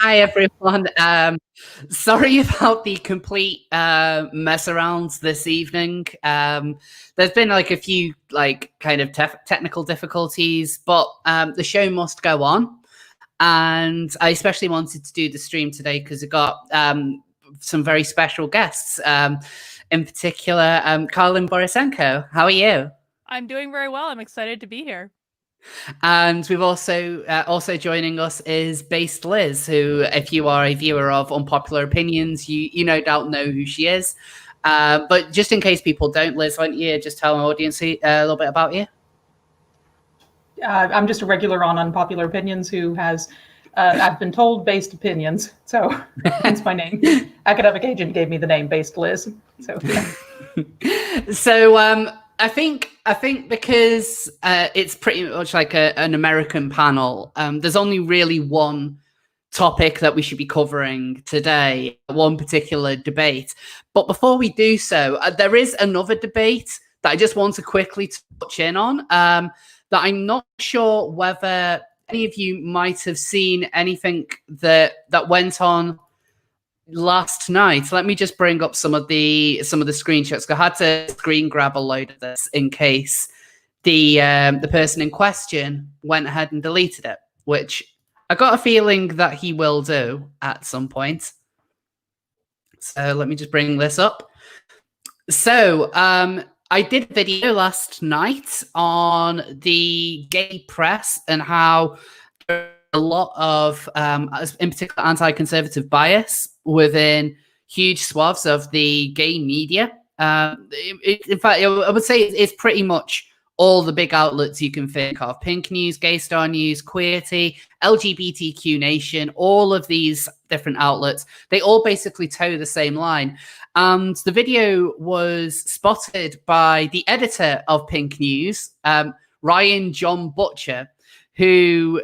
Hi everyone. Sorry about the complete mess around this evening. There's been like a few like kind of technical difficulties, but the show must go on. And I especially wanted to do the stream today because it got some very special guests. In particular, Karlyn Borysenko. How are you? I'm doing very well. I'm excited to be here. And we've also joining us is Based Liz, who, if you are a viewer of Unpopular Opinions, you no doubt know who she is. But just in case people don't, Liz, why don't you just tell our audience a little bit about you? I'm just a regular on Unpopular Opinions who has, I've been told, based opinions. So hence my name. Academic Agent gave me the name Based Liz. So yeah. So I think because it's pretty much like an American panel, there's only really one topic that we should be covering today, one particular debate. But before we do so, there is another debate that I just want to quickly touch in on, that I'm not sure whether any of you might have seen anything that went on last night. Let me just bring up some of the screenshots. I had to screen grab a load of this in case the person in question went ahead and deleted it, which I got a feeling that he will do at some point. So let me just bring this up. So I did a video last night on the gay press and how there a lot of, in particular, anti-conservative bias within huge swaths of the gay media. In fact, I would say it's pretty much all the big outlets you can think of: Pink News, Gay Star News, Queerty, LGBTQ Nation, all of these different outlets. They all basically toe the same line. And the video was spotted by the editor of Pink News, Ryan John Butcher, who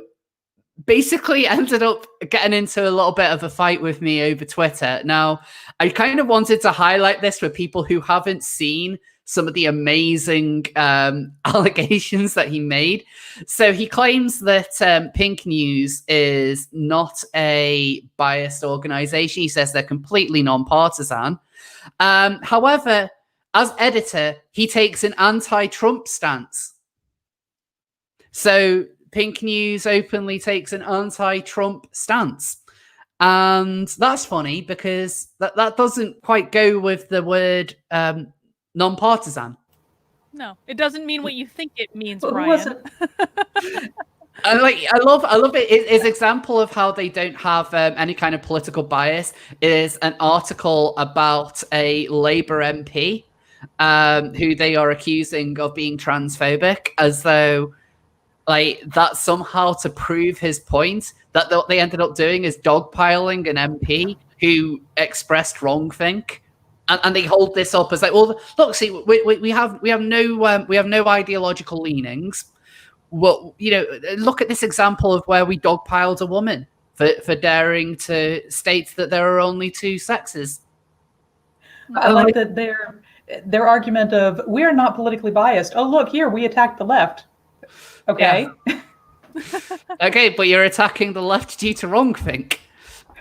basically ended up getting into a little bit of a fight with me over Twitter. Now, I kind of wanted to highlight this for people who haven't seen some of the amazing allegations that he made. So he claims that Pink News is not a biased organization. He says they're completely non-partisan. However, as editor, he takes an anti-Trump stance. So Pink News openly takes an anti-Trump stance. And that's funny because that doesn't quite go with the word non-partisan. No, it doesn't mean what you think it means, Brian. I love it. His example of how they don't have any kind of political bias is an article about a Labour MP who they are accusing of being transphobic, as though like that somehow to prove his point. That what they ended up doing is dogpiling an MP who expressed wrongthink. And they hold this up as like, well, look, see, we have no ideological leanings. Well, you know, look at this example of where we dogpiled a woman for daring to state that there are only two sexes. I like that their argument of we're not politically biased. Oh, look here, we attacked the left. Okay. Yeah. Okay, but you're attacking the left due to wrongthink.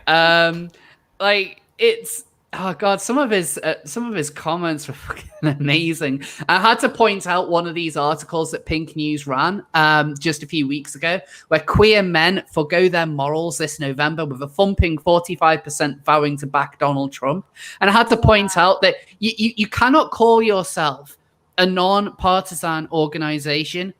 Like it's. Oh God, some of his comments were fucking amazing. I had to point out one of these articles that Pink News ran just a few weeks ago, where queer men forgo their morals this November with a thumping 45% vowing to back Donald Trump. And I had to point out that you cannot call yourself a non-partisan organization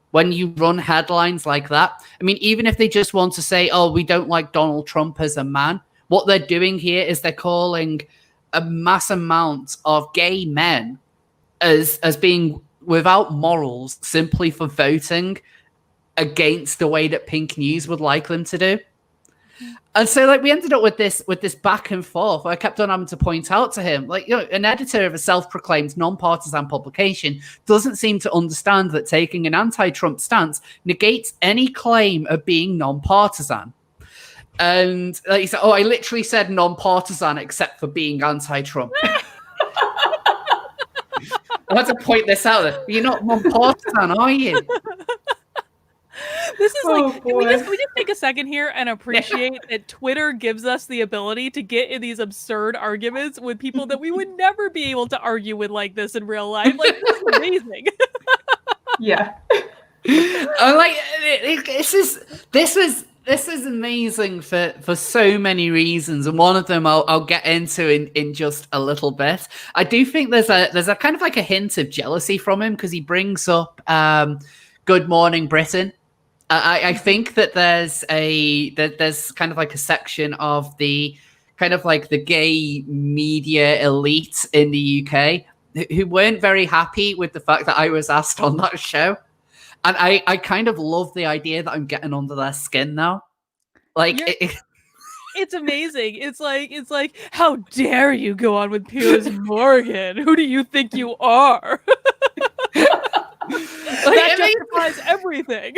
when you run headlines like that. I mean, even if they just want to say, oh, we don't like Donald Trump as a man, what they're doing here is they're calling a mass amount of gay men as being without morals simply for voting against the way that Pink News would like them to do. And so like we ended up with this back and forth where I kept on having to point out to him, like, you know, an editor of a self-proclaimed non-partisan publication doesn't seem to understand that taking an anti-Trump stance negates any claim of being non-partisan. And like he said, oh, I literally said non-partisan except for being anti-Trump. I had to point this out. You're not non-partisan, are you? This is Oh, like, can we boy. just take a second here and appreciate that Twitter gives us the ability to get in these absurd arguments with people that we would never be able to argue with like this in real life? Like, this is amazing. Yeah. I'm like, this is amazing for so many reasons, and one of them I'll get into in just a little bit. I do think there's a kind of like a hint of jealousy from him because he brings up Good Morning Britain. I think that there's kind of like a section of the kind of like the gay media elite in the UK who weren't very happy with the fact that I was asked on that show. And I kind of love the idea that I'm getting under their skin now. Like, it's amazing. It's like, how dare you go on with Piers Morgan? Who do you think you are? That justifies everything.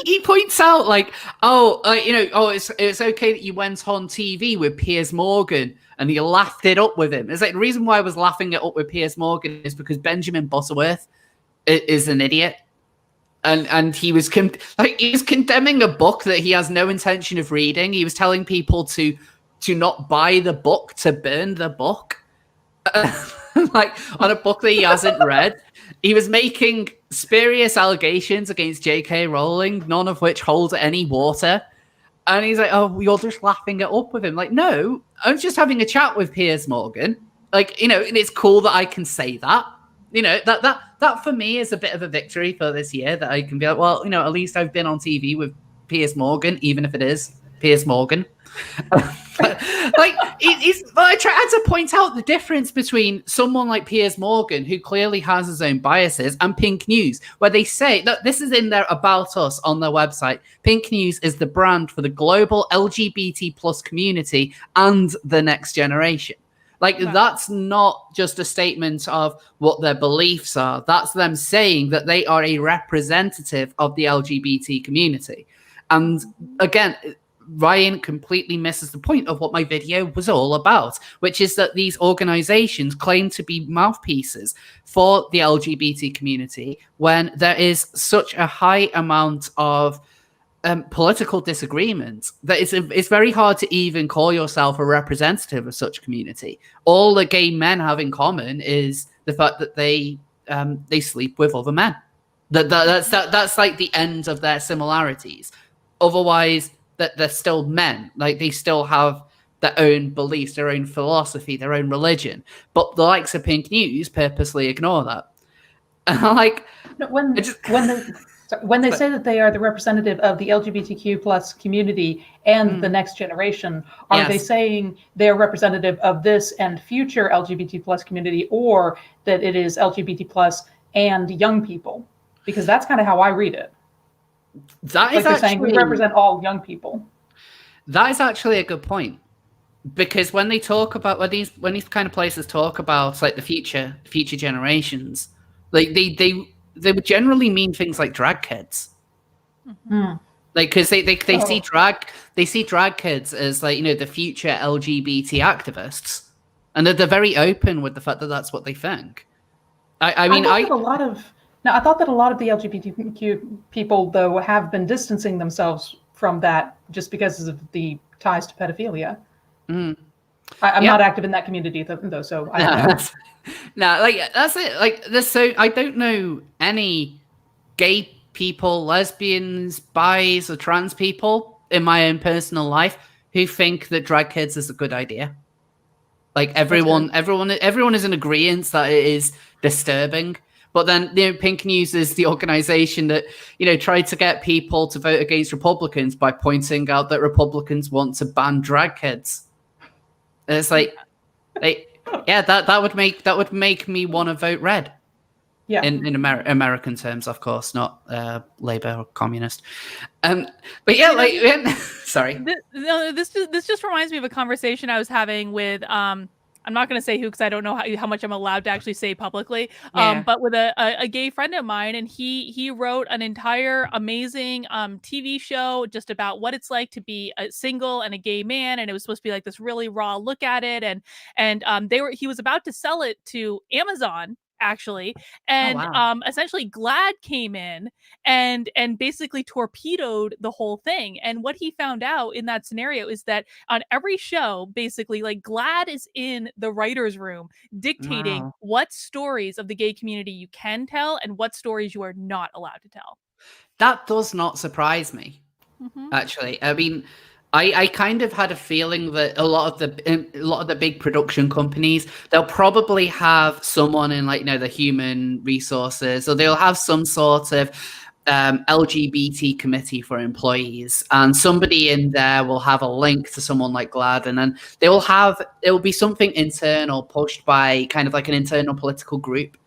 He points out like, it's okay that you went on TV with Piers Morgan and you laughed it up with him. It's like the reason why I was laughing it up with Piers Morgan is because Benjamin Butterworth is an idiot, and he was condemning a book that he has no intention of reading. He was telling people to not buy the book, to burn the book. Like on a book that he hasn't read. He was making spurious allegations against J.K. Rowling, none of which hold any water. And he's like, oh, you're just laughing it up with him. Like, no, I'm just having a chat with Piers Morgan. Like, and it's cool that I can say that. That for me is a bit of a victory for this year, that I can be like, well, at least I've been on TV with Piers Morgan, even if it is Piers Morgan. I tried to point out the difference between someone like Piers Morgan, who clearly has his own biases, and Pink News, where they say that this is in their About Us on their website. Pink News is the brand for the global LGBT plus community and the next generation. Like, wow. That's not just a statement of what their beliefs are. That's them saying that they are a representative of the LGBT community. And again, Ryan completely misses the point of what my video was all about, which is that these organizations claim to be mouthpieces for the LGBT community when there is such a high amount of political disagreement that it's very hard to even call yourself a representative of such community. All the gay men have in common is the fact that they sleep with other men. That's like the end of their similarities. Otherwise, that they're still men. Like, they still have their own beliefs, their own philosophy, their own religion. But the likes of Pink News purposely ignore that. And I'm like, when they say that they are the representative of the LGBTQ plus community and the next generation, are they saying they're representative of this and future LGBT plus community, or that it is LGBT plus and young people? Because that's kind of how I read it. That is like they're saying we represent all young people. That is actually a good point, because when they talk about when these kind of places talk about like the future generations, like they would generally mean things like drag kids. Mm-hmm. Like, because they see drag kids as like the future LGBT activists, and they're very open with the fact that that's what they think. I thought that a lot of the LGBTQ people, though, have been distancing themselves from that just because of the ties to pedophilia. Mm. I'm not active in that community, though, so I don't know. No, like, that's it. Like, I don't know any gay people, lesbians, bis, or trans people in my own personal life who think that drag kids is a good idea. Like, everyone is in agreement that it is disturbing. But then, Pink News is the organization that, tried to get people to vote against Republicans by pointing out that Republicans want to ban drag kids. And it's like, that would make me want to vote red. Yeah. In American terms, of course, not Labour or communist. But yeah, sorry. This just reminds me of a conversation I was having with I'm not going to say who, because I don't know how much I'm allowed to actually say publicly. But with a gay friend of mine, and he wrote an entire amazing TV show just about what it's like to be a single and a gay man, and it was supposed to be like this really raw look at it, and he was about to sell it to Amazon actually. And wow. essentially GLAAD came in and basically torpedoed the whole thing. And what he found out in that scenario is that on every show, basically, like, GLAAD is in the writer's room dictating Wow. what stories of the gay community you can tell and what stories you are not allowed to tell. That does not surprise me, actually. I mean, I kind of had a feeling that a lot of the big production companies, they'll probably have someone in, like, the human resources, or they'll have some sort of LGBT committee for employees, and somebody in there will have a link to someone like GLAAD, and then it will be something internal pushed by kind of like an internal political group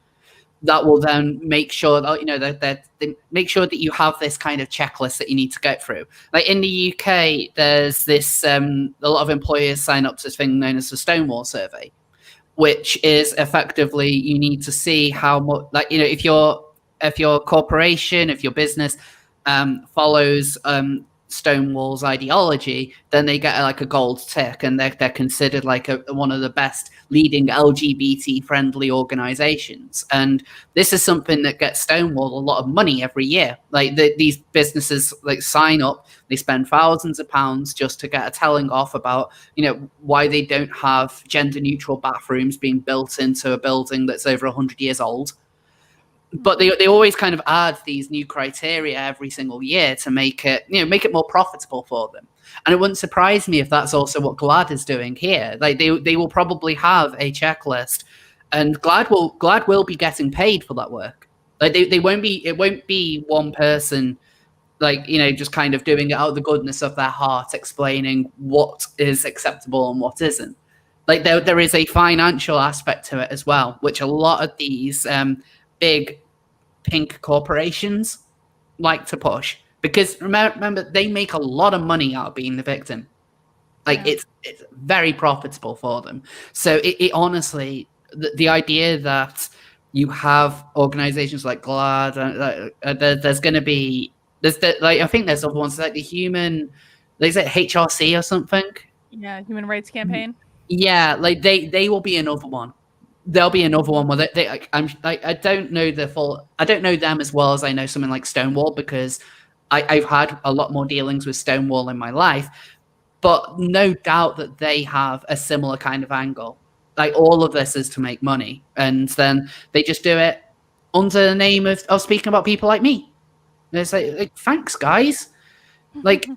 that will then make sure that they make sure that you have this kind of checklist that you need to go through. Like in the UK, there's this a lot of employers sign up to this thing known as the Stonewall survey, which is effectively you need to see how much, like, if your corporation, if your business follows Stonewall's ideology, then they get like a gold tick, and they're considered like one of the best leading LGBT friendly organizations. And this is something that gets Stonewall a lot of money every year. Like these businesses like sign up, they spend thousands of pounds just to get a telling off about why they don't have gender neutral bathrooms being built into a building that's over 100 years old. But they always kind of add these new criteria every single year to make it more profitable for them. And it wouldn't surprise me if that's also what GLAAD is doing here. Like they will probably have a checklist, and GLAAD will be getting paid for that work. Like it won't be one person, like, just kind of doing it out of the goodness of their heart, explaining what is acceptable and what isn't. Like there is a financial aspect to it as well, which a lot of these big pink corporations like to push, because remember they make a lot of money out of being the victim. Like it's very profitable for them. So it honestly, the idea that you have organizations like GLAAD, there's going to be I think there's other ones like the human, is it HRC or something? Yeah, Human Rights Campaign. Yeah, like they will be another one. There'll be another one where I don't know I don't know them as well as I know something like Stonewall, because I've had a lot more dealings with Stonewall in my life, but no doubt that they have a similar kind of angle. Like all of this is to make money, and then they just do it under the name of speaking about people like me. And it's like thanks, guys. Like,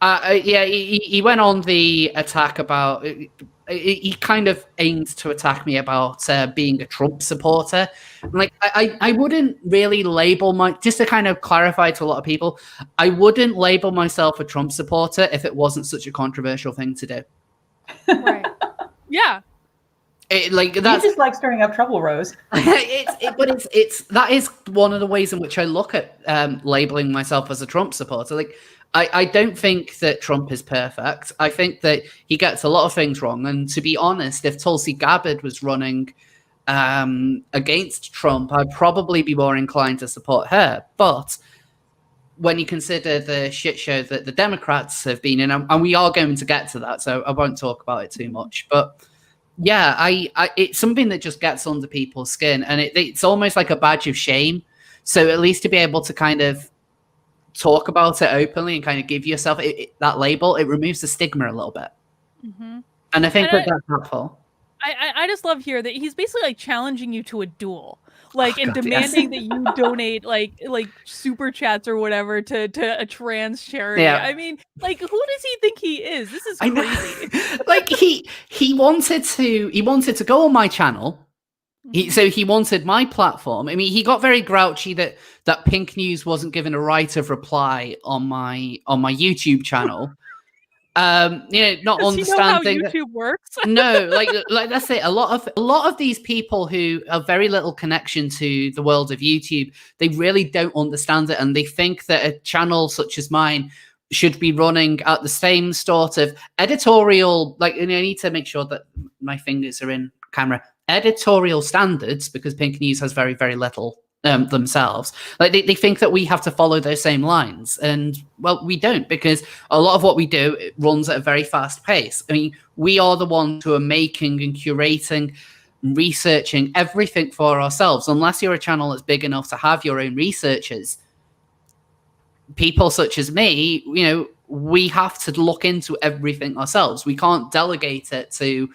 he went on the attack about. He kind of aimed to attack me about being a Trump supporter. Like, I wouldn't really label just to kind of clarify to a lot of people, I wouldn't label myself a Trump supporter if it wasn't such a controversial thing to do. Right. Yeah. You just like stirring up trouble, Rose. But that is one of the ways in which I look at labeling myself as a Trump supporter. Like, I don't think that Trump is perfect. I think that he gets a lot of things wrong. And to be honest, if Tulsi Gabbard was running against Trump, I'd probably be more inclined to support her. But when you consider the shit show that the Democrats have been in, and we are going to get to that, so I won't talk about it too much. But yeah, it's something that just gets under people's skin, and it's almost like a badge of shame. So at least to be able to kind of talk about it openly and kind of give yourself that label, it removes the stigma a little bit. Mm-hmm. And I think that's helpful. I just love here that he's basically like challenging you to a duel, like, and God, demanding that you donate like super chats or whatever to a trans charity. Yeah. I mean, like, who does he think he is? This is crazy. Like he wanted to go on my channel. So he wanted my platform. I mean, he got very grouchy that Pink News wasn't given a right of reply on my YouTube channel. Not Does understanding he know how YouTube works. No, like that's it. A lot of these people who have very little connection to the world of YouTube, they really don't understand it, and they think that a channel such as mine should be running at the same sort of editorial. Like, I need to make sure that my fingers are in camera. Editorial standards, because Pink News has very, very little themselves. Like they think that we have to follow those same lines, and well, we don't, because a lot of what we do, it runs at a very fast pace. I mean, we are the ones who are making and curating researching everything for ourselves. Unless you're a channel that's big enough to have your own researchers, people such as me, we have to look into everything ourselves. We can't delegate it to,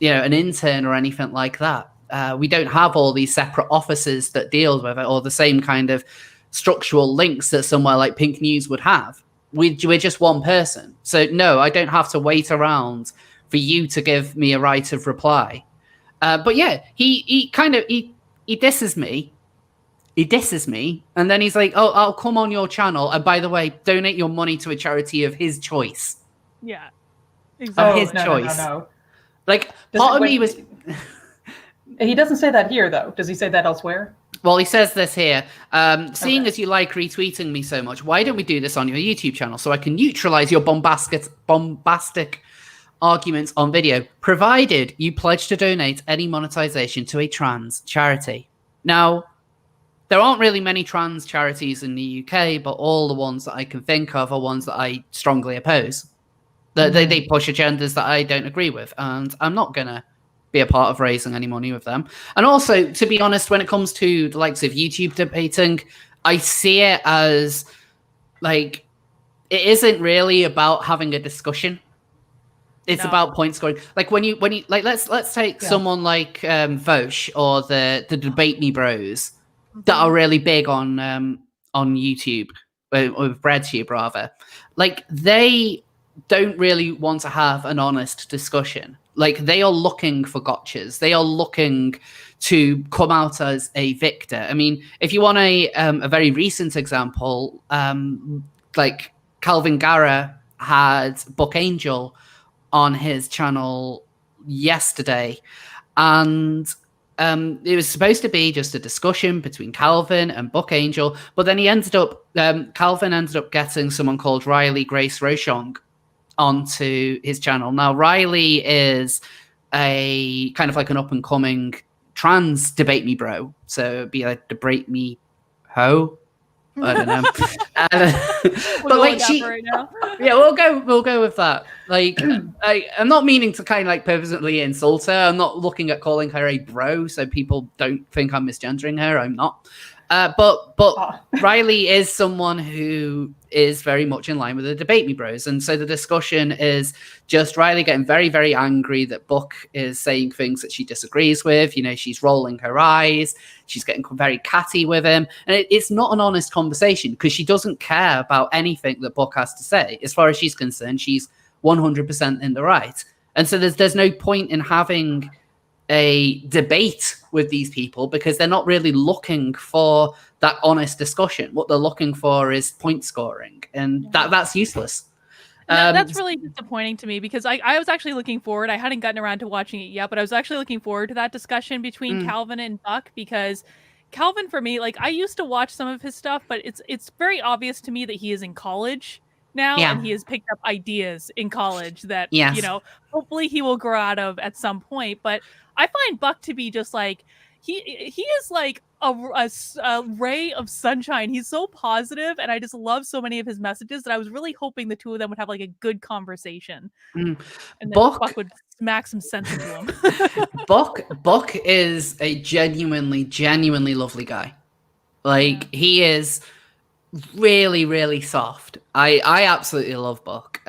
an intern or anything like that. We don't have all these separate offices that deal with it, or the same kind of structural links that somewhere like Pink News would have. We're just one person. So no, I don't have to wait around for you to give me a right of reply. But yeah, he disses me. He disses me, and then he's like, "Oh, I'll come on your channel, and by the way, donate your money to a charity of his choice." Yeah, exactly. Of his choice. No. Like, part of me was... He doesn't say that here, though. Does he say that elsewhere? Well, he says this here. Seeing as you like retweeting me so much, why don't we do this on your YouTube channel so I can neutralize your bombastic arguments on video, provided you pledge to donate any monetization to a trans charity. Now, there aren't really many trans charities in the UK, but all the ones that I can think of are ones that I strongly oppose. They push agendas that I don't agree with, and I'm not going to be a part of raising any money with them. And also, to be honest, when it comes to the likes of YouTube debating, I see it as, like, it isn't really about having a discussion. It's about point scoring. Like when you like, let's take someone like Vosh or the Debate Me Bros that are really big on YouTube, or BreadTube rather. Like, they don't really want to have an honest discussion. Like, they are looking for gotchas. They are looking to come out as a victor. I mean, if you want a very recent example, like Calvin Garra had Book Angel on his channel yesterday, and it was supposed to be just a discussion between Calvin and Book Angel, but then Calvin ended up getting someone called Riley Grace Rochong onto his channel. Now, Riley is a kind of like an up-and-coming trans debate me bro, so it'd be like debate me ho. I don't know. But like, right now. Yeah, we'll go with that. Like, I'm not meaning to kind of like purposely insult her. I'm not looking at calling her a bro, so people don't think I'm misgendering her. I'm not. But Riley is someone who is very much in line with the Debate Me Bros. And so the discussion is just Riley getting very, very angry that Book is saying things that she disagrees with. She's rolling her eyes. She's getting very catty with him. And it's not an honest conversation because she doesn't care about anything that Book has to say. As far as she's concerned, she's 100% in the right. And so there's no point in having a debate with these people because they're not really looking for that honest discussion. What they're looking for is point scoring, and that's useless. That's really disappointing to me because I was actually looking forward. I hadn't gotten around to watching it yet, but I was actually looking forward to that discussion between Calvin and Buck, because Calvin, for me, like, I used to watch some of his stuff, but it's very obvious to me that he is in college now, and he has picked up ideas in college that hopefully he will grow out of at some point. But I find Buck to be just like he is like a ray of sunshine. He's so positive, and I just love so many of his messages that I was really hoping the two of them would have like a good conversation, and then Buck would smack some sense into him. Buck is a genuinely lovely guy. Like, he is really, really soft. I absolutely love Buck.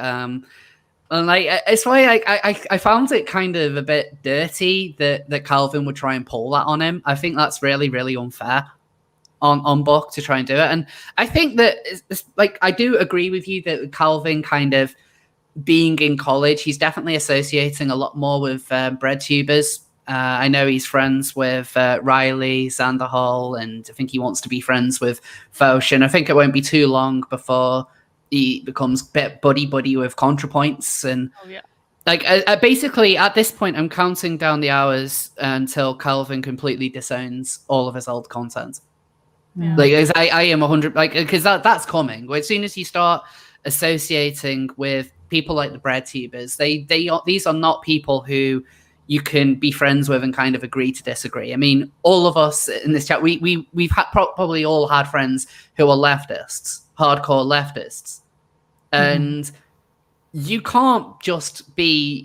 And like, it's why I found it kind of a bit dirty that Calvin would try and pull that on him. I think that's really, really unfair on Buck to try and do it. And I think that it's like, I do agree with you that Calvin kind of being in college, he's definitely associating a lot more with BreadTubers. I know he's friends with Riley Sanderhall, and I think he wants to be friends with Foch. And I think it won't be too long before he becomes a bit buddy with ContraPoints. And like, basically at this point, I'm counting down the hours until Calvin completely disowns all of his old content. Like, I am 100, like, because that's coming. As soon as you start associating with people like the BreadTubers, these are not people who you can be friends with and kind of agree to disagree. I mean, all of us in this chat, we've probably all had friends who are leftists, hardcore leftists, and you can't just be,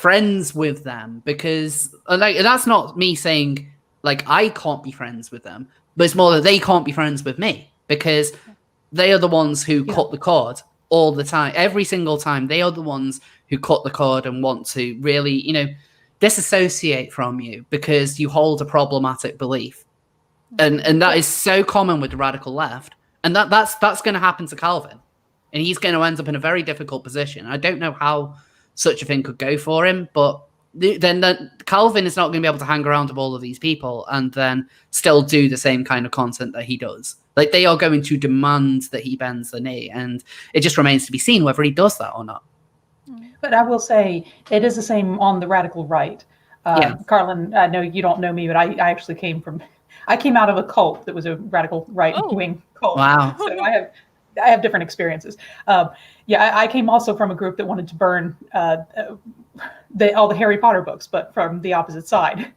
friends with them, because like that's not me saying like I can't be friends with them, but it's more that they can't be friends with me because they are the ones who cut the cord all the time, every single time. They are the ones who cut the cord and want to really, you know, disassociate from you because you hold a problematic belief. And that is so common with the radical left. And that's going to happen to Karlyn. And he's going to end up in a very difficult position. I don't know how such a thing could go for him, but then Karlyn is not going to be able to hang around with all of these people and then still do the same kind of content that he does. Like, they are going to demand that he bends the knee, and it just remains to be seen whether he does that or not. But I will say it is the same on the radical right. Karlyn, I know you don't know me, but I actually I came out of a cult that was a radical right-wing cult. Wow. So I have different experiences. I came also from a group that wanted to burn all the Harry Potter books, but from the opposite side.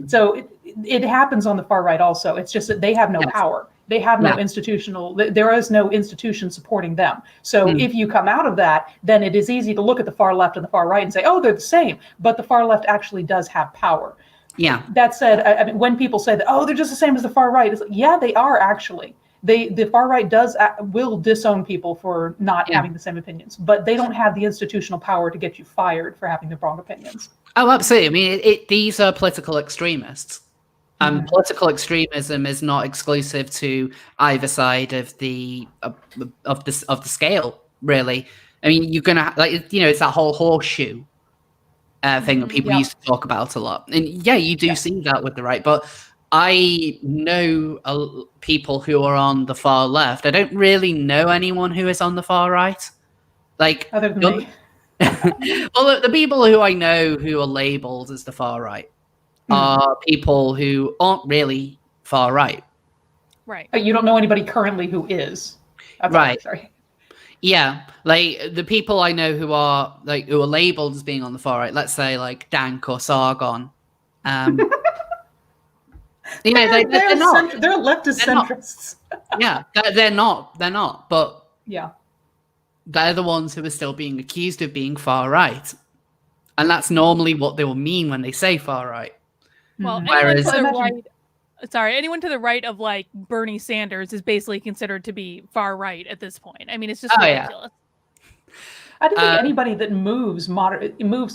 So it happens on the far right also. It's just that they have no power. They have no there is no institution supporting them. So if you come out of that, then it is easy to look at the far left and the far right and say, oh, they're the same. But the far left actually does have power. Yeah. That said, I mean, when people say that, oh, they're just the same as the far right, it's like, yeah, they are actually. The far right will disown people for not having the same opinions, but they don't have the institutional power to get you fired for having the wrong opinions. Oh, absolutely. I mean, these are political extremists. And political extremism is not exclusive to either side of the scale, really. I mean, you're gonna it's that whole horseshoe thing that people used to talk about a lot, and you do see that with the right. But I know people who are on the far left. I don't really know anyone who is on the far right. Like, other than me. Well, the people who I know who are labeled as the far right are people who aren't really far right. Right. You don't know anybody currently who is. Right. Sorry. Yeah, like the people I know who are labeled as being on the far right, let's say like Dank or Sargon. They're not. They're leftist centrists. They're not. But yeah, they're the ones who are still being accused of being far right, and that's normally what they will mean when they say far right. Well, anyone to the right of like Bernie Sanders is basically considered to be far right at this point. I mean, it's just ridiculous. I don't think anybody that moves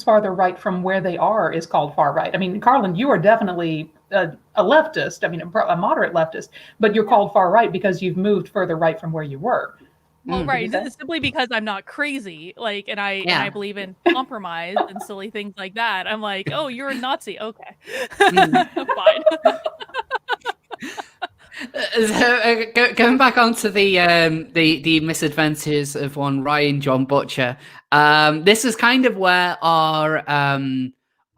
farther right from where they are is called far right. I mean, Karlyn, you are definitely a leftist. I mean, a moderate leftist, but you're called far right because you've moved further right from where you were. Well, right. Simply because I'm not crazy, and I believe in compromise and silly things like that. I'm like, oh, you're a Nazi. Okay, fine. So, going back onto the misadventures of one Ryan John Butcher. This is kind of where our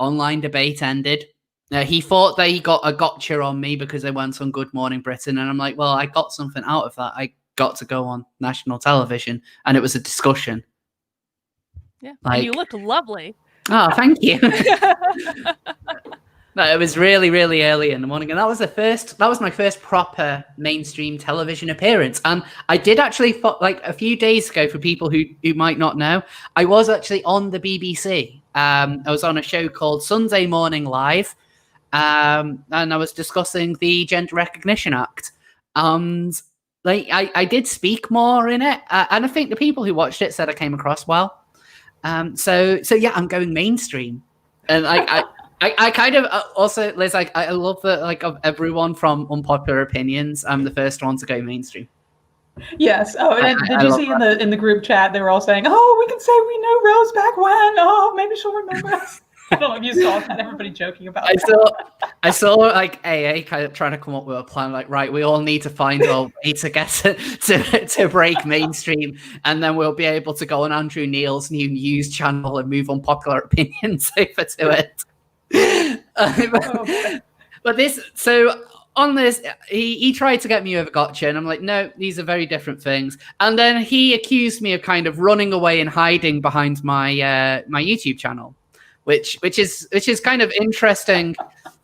online debate ended. He thought that he got a gotcha on me because I went on Good Morning Britain, and I'm like, well, I got something out of that. I got to go on national television, and it was a discussion. Yeah, and you looked lovely. Oh, thank you. No, it was really, really early in the morning, and that was my first proper mainstream television appearance. And I did actually, like a few days ago, for people who might not know, I was actually on the BBC. I was on a show called Sunday Morning Live, and I was discussing the Gender Recognition Act. And I did speak more in it, and I think the people who watched it said I came across well. So yeah, I'm going mainstream, and I kind of also, Liz, I love that, of everyone from Unpopular Opinions, I'm the first one to go mainstream. Yes. Oh, and did you see in the group chat they were all saying, "Oh, we can say we knew Rose back when. Oh, maybe she'll remember us." I don't know if you saw that. Everybody joking about that. I saw like AA kind of trying to come up with a plan. Like, right, we all need to find a way to get to break mainstream, and then we'll be able to go on Andrew Neal's new news channel and move Unpopular Opinions over to it. But on this, he tried to get me over gotcha, and I'm like, no, these are very different things. And then he accused me of kind of running away and hiding behind my my YouTube channel, which is kind of interesting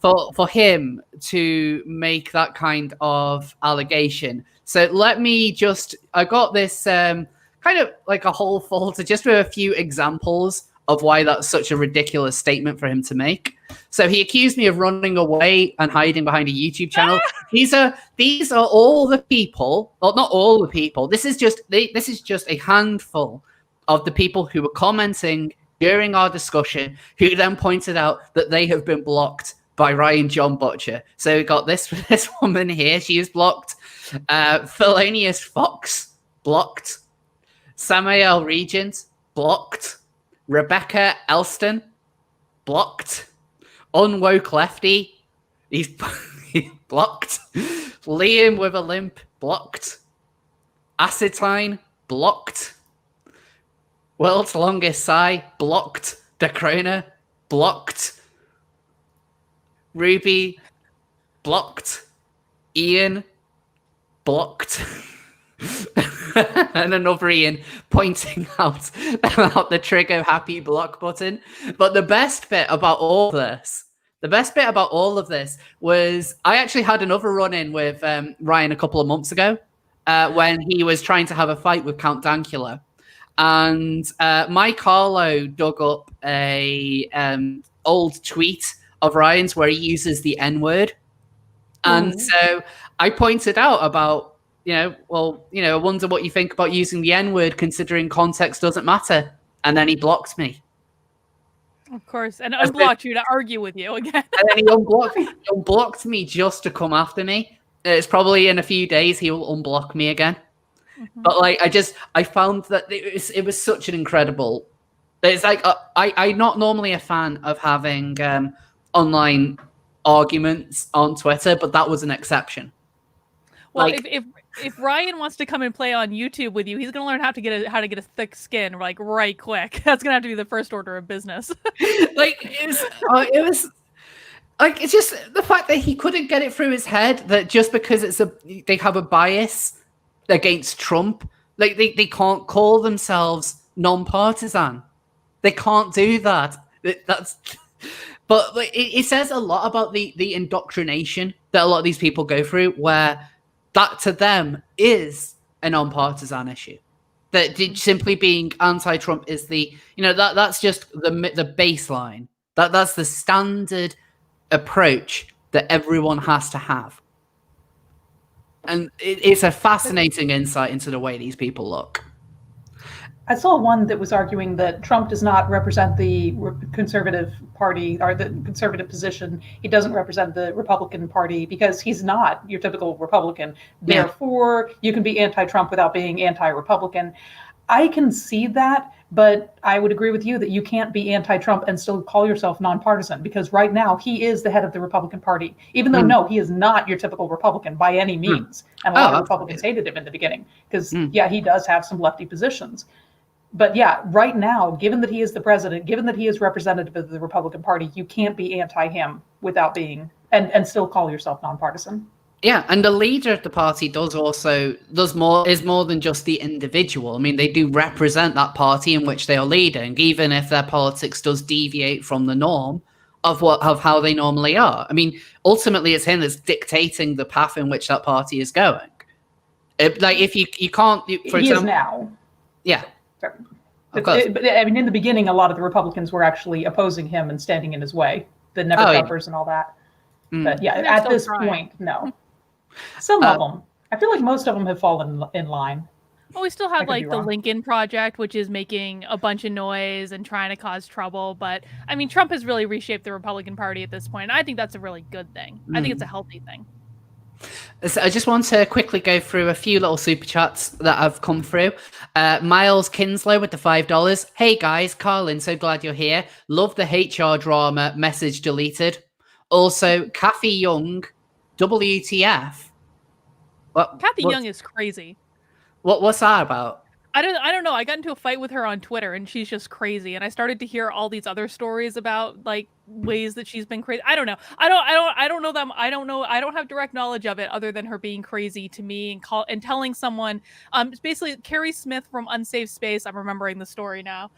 for him to make that kind of allegation. So let me I got this kind of like a whole folder just with a few examples of why that's such a ridiculous statement for him to make. So he accused me of running away and hiding behind a YouTube channel. These are all the people, well, not all the people. This is just a handful of the people who were commenting during our discussion, who then pointed out that they have been blocked by Ryan John Butcher. So we got this woman here. She is blocked. Felonious Fox, blocked. Samael Regent, blocked. Rebecca Elston, blocked. Unwoke Lefty, he's blocked. Liam with a limp, blocked. Acetine, blocked. World's Longest Sigh, blocked. Dacrona, blocked. Ruby, blocked. Ian, blocked. And another Ian pointing out the trigger happy block button. But the best bit about all this was I actually had another run-in with Ryan a couple of months ago when he was trying to have a fight with Count Dankula. And Mike Harlow dug up a old tweet of Ryan's where he uses the N-word. And so I pointed out about, I wonder what you think about using the N-word considering context doesn't matter. And then he blocked me. Of course. And unblocked you to argue with you again. And then he unblocked me just to come after me. It's probably in a few days he will unblock me again. Mm-hmm. But I found that it was such an incredible... It's like, I'm not normally a fan of having online arguments on Twitter, but that was an exception. Well, if Ryan wants to come and play on YouTube with you, he's going to learn how to get a thick skin right quick. That's going to have to be the first order of business. It was it's just the fact that he couldn't get it through his head that just because they have a bias against Trump, they can't call themselves non-partisan. They can't do that. But it says a lot about the indoctrination that a lot of these people go through, where that to them is a non-partisan issue. That simply being anti-Trump is that's just the baseline. That's the standard approach that everyone has to have. And it's a fascinating insight into the way these people look. I saw one that was arguing that Trump does not represent the conservative party or the conservative position. He doesn't represent the Republican Party because he's not your typical Republican. Therefore, you can be anti-Trump without being anti-Republican. I can see that, but I would agree with you that you can't be anti-Trump and still call yourself nonpartisan, because right now he is the head of the Republican Party, even though, no, he is not your typical Republican by any means. And a lot of Republicans hated him in the beginning because, he does have some lefty positions. But right now, given that he is the president, given that he is representative of the Republican Party, you can't be anti him without being and still call yourself nonpartisan. Yeah, and the leader of the party is more than just the individual. I mean, they do represent that party in which they are leading, even if their politics does deviate from the norm of how they normally are. I mean, ultimately, it's him that's dictating the path in which that party is going. If you can't, for example, he is now. Yeah. But I mean, in the beginning, a lot of the Republicans were actually opposing him and standing in his way, the never Trumpers and all that. But at this point, no. Some of them. I feel like most of them have fallen in line. Well, we still have the Lincoln Project, which is making a bunch of noise and trying to cause trouble. But I mean, Trump has really reshaped the Republican Party at this point. And I think that's a really good thing. I think it's a healthy thing. So I just want to quickly go through a few little super chats that have come through. Miles Kinslow with the $5. Hey guys, Karlyn, so glad you're here. Love the HR drama. Message deleted. Also, Kathy Young, WTF. Kathy Young is crazy. What's that about? I don't know. I got into a fight with her on Twitter and she's just crazy. And I started to hear all these other stories about ways that she's been crazy. I don't know. I don't know them. I don't know. I don't have direct knowledge of it other than her being crazy to me and telling someone, basically Carrie Smith from Unsafe Space. I'm remembering the story now.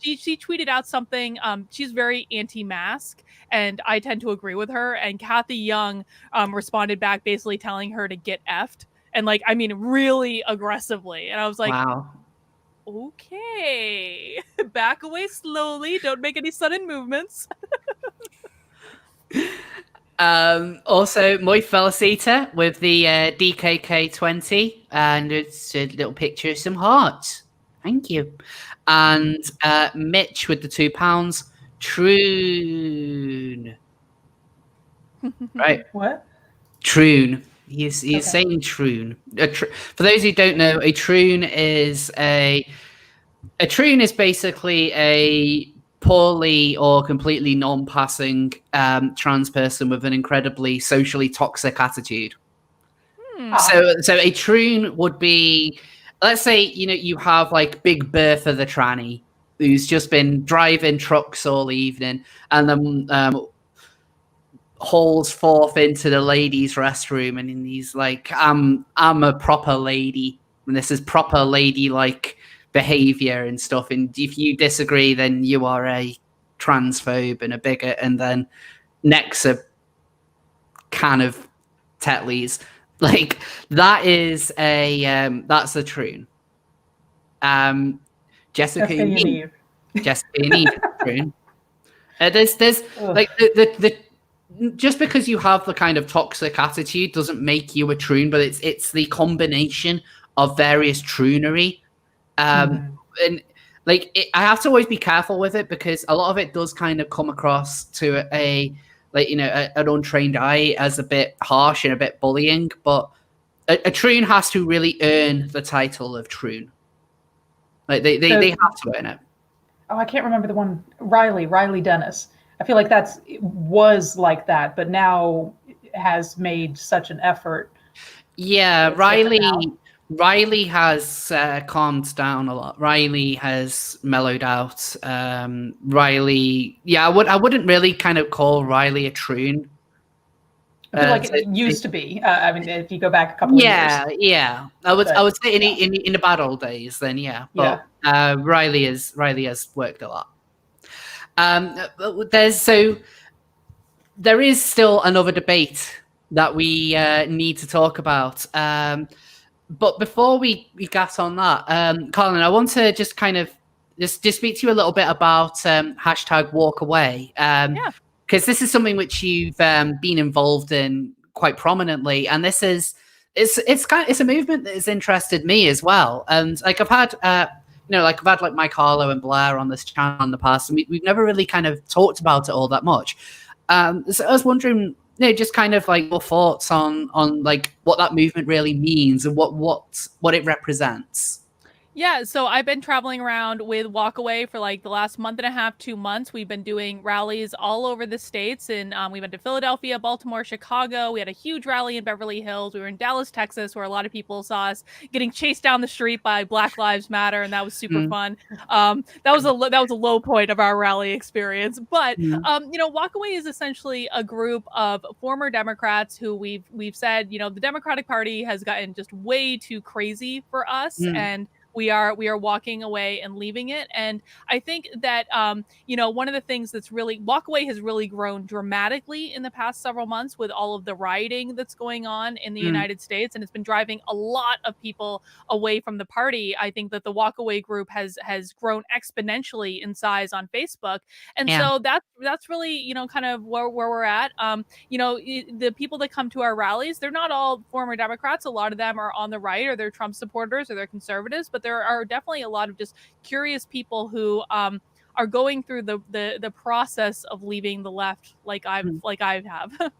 She tweeted out something. She's very anti-mask and I tend to agree with her. And Kathy Young responded back basically telling her to get effed. And really aggressively. And I was like, wow. Okay. Back away slowly. Don't make any sudden movements. Also, muy felicita with the DKK 20, and it's a little picture of some hearts. Thank you. And Mitch with the £2. Troon. Right. What? Troon. He's Okay. saying troon. For those who don't know, a troon is basically a poorly or completely non-passing trans person with an incredibly socially toxic attitude. So a troon would be, let's say, you have like Big Bertha the tranny, who's just been driving trucks all evening, and then hauls forth into the ladies' restroom, and he's like, I'm a proper lady, and this is proper lady-like behavior and stuff, and if you disagree, then you are a transphobe and a bigot, and then next a can of Tetleys. Like, that is that's a troon. Jessica and Eve. Jessica and Eve troon. There's like the just because you have the kind of toxic attitude doesn't make you a troon, but it's the combination of various troonery. And like I have to always be careful with it, because a lot of it does kind of come across to an untrained eye as a bit harsh and a bit bullying, but a troon has to really earn the title of troon. Like they have to earn it. Oh, I can't remember the one. Riley Dennis. I feel like was like that, but now has made such an effort. Yeah, Riley has calmed down a lot. Riley has mellowed out. Riley, I wouldn't really kind of call Riley a troon. I feel like it used to be. I mean, if you go back a couple of years. Yeah. I would say in the bad old days, then yeah. But Riley has worked a lot. There is still another debate that we need to talk about. But before we get on that, Karlyn, I want to just kind of just speak to you a little bit about hashtag walk away. Because this is something which you've been involved in quite prominently, and it's a movement that has interested me as well. And like I've had like Mike Harlow and Blair on this channel in the past, and we've never really kind of talked about it all that much. So I was wondering, just kind of like your thoughts on like what that movement really means and what it represents. Yeah, so I've been traveling around with Walkaway for like the last month and a half, 2 months. We've been doing rallies all over the states, and we went to Philadelphia, Baltimore, Chicago. We had a huge rally in Beverly Hills. We were in Dallas, Texas, where a lot of people saw us getting chased down the street by Black Lives Matter, and that was super fun. That was a low point of our rally experience. But Walkaway is essentially a group of former Democrats who we've said, the Democratic Party has gotten just way too crazy for us, and we are walking away and leaving it. And I think that, one of the things that's really, Walkaway has really grown dramatically in the past several months with all of the rioting that's going on in the United States. And it's been driving a lot of people away from the party. I think that the Walkaway group has grown exponentially in size on Facebook. And so that's really, kind of where we're at. The people that come to our rallies, they're not all former Democrats. A lot of them are on the right, or they're Trump supporters, or they're conservatives, but there are definitely a lot of just curious people who are going through the process of leaving the left, like I have.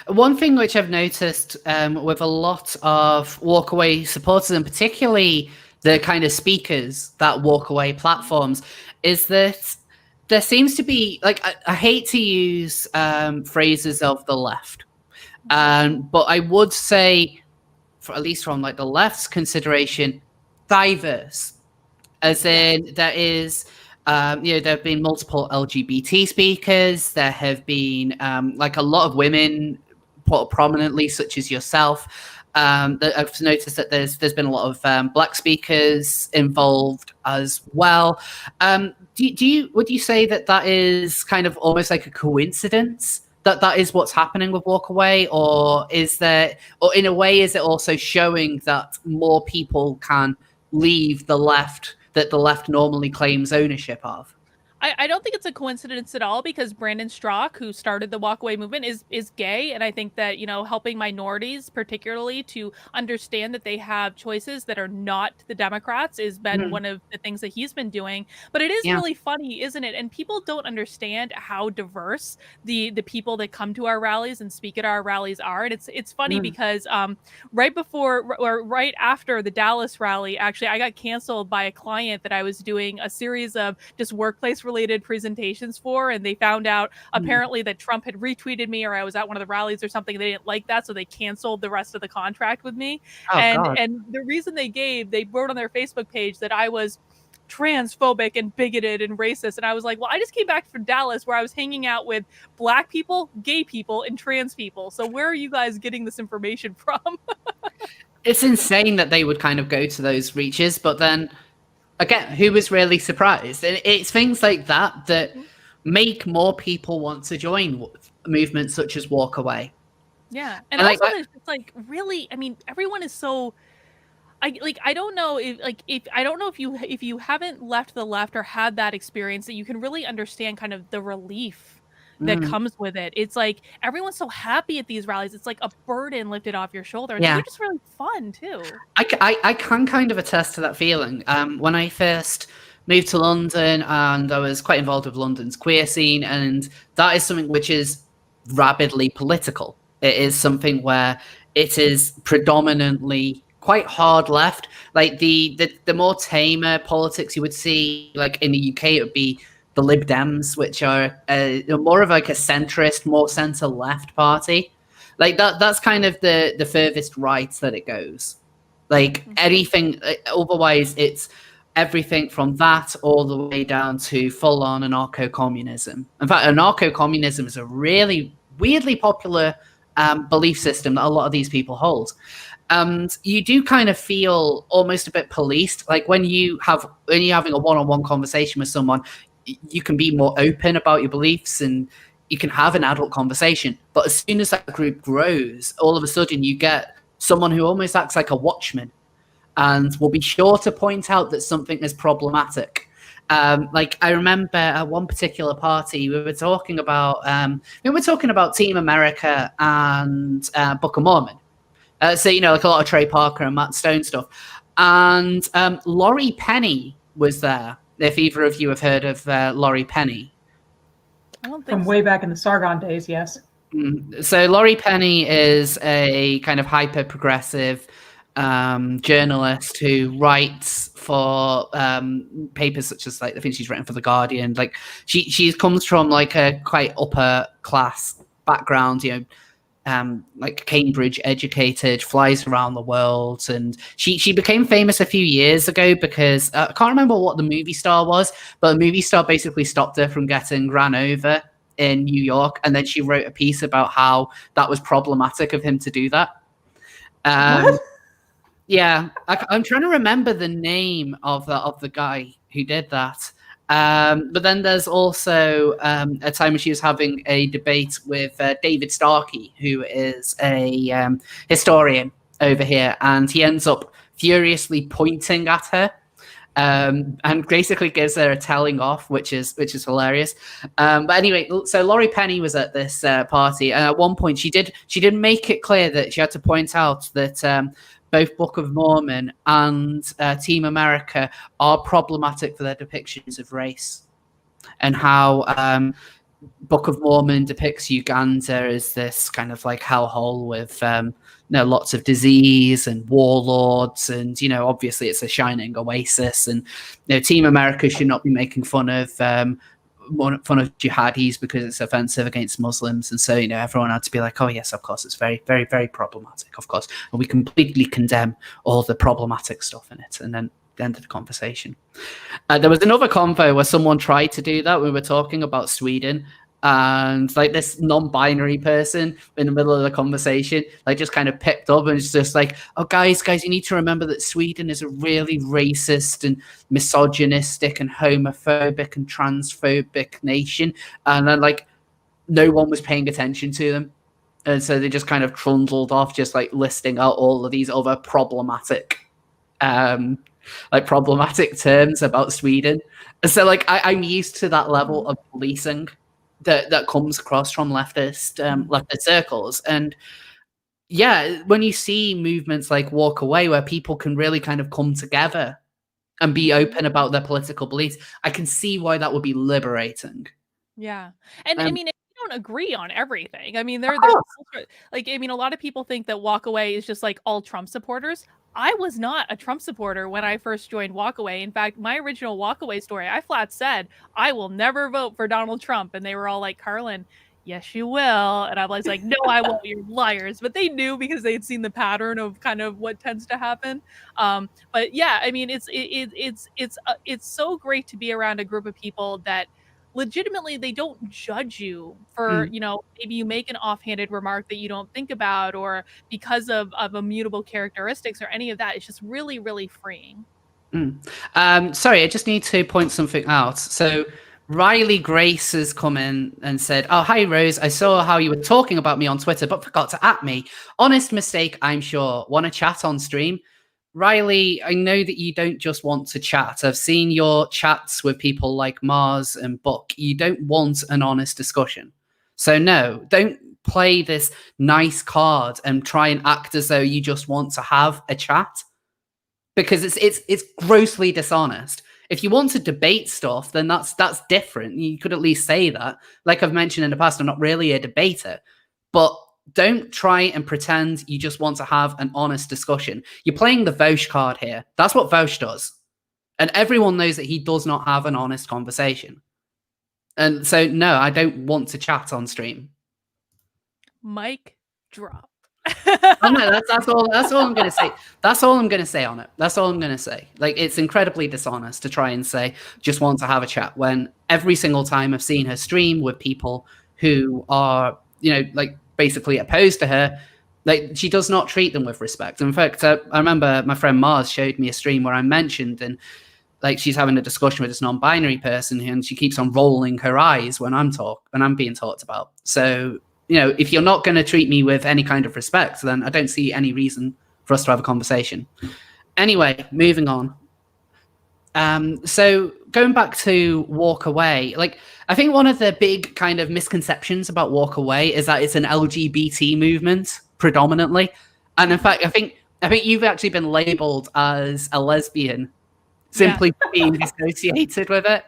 One thing which I've noticed with a lot of Walkaway supporters, and particularly the kind of speakers that Walkaway platforms, is that there seems to be, like, I hate to use phrases of the left, but I would say, at least from like the left's consideration, diverse, as in there is there have been multiple LGBT speakers, there have been like a lot of women put prominently, such as yourself. I've noticed that there's been a lot of black speakers involved as well. Would you say that is kind of almost like a coincidence that is what's happening with Walkaway, or in a way is it also showing that more people can leave the left that the left normally claims ownership of. I don't think it's a coincidence at all, because Brandon Straka, who started the walkaway movement, is gay. And I think that, helping minorities particularly to understand that they have choices that are not the Democrats has been one of the things that he's been doing. But it is really funny, isn't it? And people don't understand how diverse the people that come to our rallies and speak at our rallies are. And it's funny because right before or right after the Dallas rally, actually, I got canceled by a client that I was doing a series of just workplace related presentations for, and they found out apparently that Trump had retweeted me, or I was at one of the rallies or something. They didn't like that, so they canceled the rest of the contract with me. And the reason they wrote on their Facebook page that I was transphobic and bigoted and racist. And I was like, well, I just came back from Dallas where I was hanging out with Black people, gay people, and trans people. So where are you guys getting this information from? It's insane that they would kind of go to those reaches, but then again, who was really surprised? And it's things like that make more people want to join movements such as Walk Away. Yeah. And also it's like, really, I mean, everyone is so, I don't know if you haven't left the left or had that experience, that you can really understand kind of the relief that comes with it. It's like everyone's so happy at these rallies. It's like a burden lifted off your shoulder. And they're just really fun too. I can kind of attest to that feeling. When I first moved to London, and I was quite involved with London's queer scene, and that is something which is rabidly political. It is something where it is predominantly quite hard left. Like the more tamer politics you would see, like in the UK, it would be the Lib Dems, which are more of like a centrist, more centre-left party. Like that's kind of the furthest right that it goes. Like anything, otherwise it's everything from that all the way down to full-on anarcho-communism. In fact, anarcho-communism is a really weirdly popular belief system that a lot of these people hold. And you do kind of feel almost a bit policed. Like when you're having a one-on-one conversation with someone, you can be more open about your beliefs and you can have an adult conversation. But as soon as that group grows, all of a sudden you get someone who almost acts like a watchman and will be sure to point out that something is problematic. Like I remember at one particular party, we were talking about Team America and Book of Mormon. So, like a lot of Trey Parker and Matt Stone stuff. And Laurie Penny was there. If either of you have heard of Laurie Penny. I don't think From way back in the Sargon days, yes. So Laurie Penny is a kind of hyper-progressive journalist who writes for papers such as, like, I think she's written for The Guardian. Like she comes from like a quite upper class background, like Cambridge educated, flies around the world, and she became famous a few years ago because I can't remember what the movie star was, but a movie star basically stopped her from getting ran over in New York, and then she wrote a piece about how that was problematic of him to do that. What? Yeah, I'm trying to remember the name of the guy who did that. But then there's also a time when she was having a debate with David Starkey, who is a historian over here, and he ends up furiously pointing at her and basically gives her a telling off, which is hilarious. But anyway, so Laurie Penny was at this party, and at one point she did make it clear that she had to point out that both Book of Mormon and Team America are problematic for their depictions of race, and how Book of Mormon depicts Uganda as this kind of like hellhole with lots of disease and warlords, and obviously it's a shining oasis, and Team America should not be making fun of jihadis because it's offensive against Muslims. And so everyone had to be like, oh yes, of course, it's very, very, very problematic, of course, and we completely condemn all the problematic stuff in it. And then the end of the conversation. There was another convo where someone tried to do that. We were talking about Sweden, and like this non-binary person in the middle of the conversation like just kind of picked up and it's just like, oh guys, you need to remember that Sweden is a really racist and misogynistic and homophobic and transphobic nation. And then like no one was paying attention to them, and so they just kind of trundled off, just like listing out all of these other problematic like problematic terms about Sweden. So like I'm used to that level of policing that comes across from leftist circles. And yeah, when you see movements like Walk Away, where people can really kind of come together and be open about their political beliefs, I can see why that would be liberating. Yeah. And I mean, you don't agree on everything. I mean, they're like, I mean, a lot of people think that Walk Away is just like all Trump supporters. I was not a Trump supporter when I first joined Walk Away. In fact, my original Walk Away story, I flat said, I will never vote for Donald Trump. And they were all like, Karlyn, yes, you will. And I was like, no, I won't. You're liars. But they knew because they had seen the pattern of kind of what tends to happen. But yeah, I mean, it's so great to be around a group of people that legitimately they don't judge you for, you know, maybe you make an offhanded remark that you don't think about, or because of immutable characteristics or any of that. It's just really, really freeing. Sorry, I just need to point something out. So Riley Grace has come in and said, oh, hi, Rose. I saw how you were talking about me on Twitter, but forgot to @ me. Honest mistake, I'm sure. Want to chat on stream? Riley, I know that you don't just want to chat. I've seen your chats with people like Mars and Buck. You don't want an honest discussion. So no, don't play this nice card and try and act as though you just want to have a chat, because it's grossly dishonest. If you want to debate stuff, then that's different. You could at least say that. Like I've mentioned in the past, I'm not really a debater, but don't try and pretend you just want to have an honest discussion. You're playing the Vaush card here. That's what Vaush does. And everyone knows that he does not have an honest conversation. And so, no, I don't want to chat on stream. Mic drop. Oh, no, that's all I'm going to say. That's all I'm going to say on it. That's all I'm going to say. Like, it's incredibly dishonest to try and say, just want to have a chat, when every single time I've seen her stream with people who are, you know, like, basically opposed to her, like, she does not treat them with respect. In fact, I remember my friend Mars showed me a stream where I mentioned, and like, she's having a discussion with this non-binary person, and she keeps on rolling her eyes when I'm being talked about. So, you know, if you're not going to treat me with any kind of respect, then I don't see any reason for us to have a conversation. Anyway, moving on. So going back to Walk Away, like, I think one of the big kind of misconceptions about Walk Away is that it's an LGBT movement predominantly. And in fact, I think you've actually been labeled as a lesbian simply for being associated with it.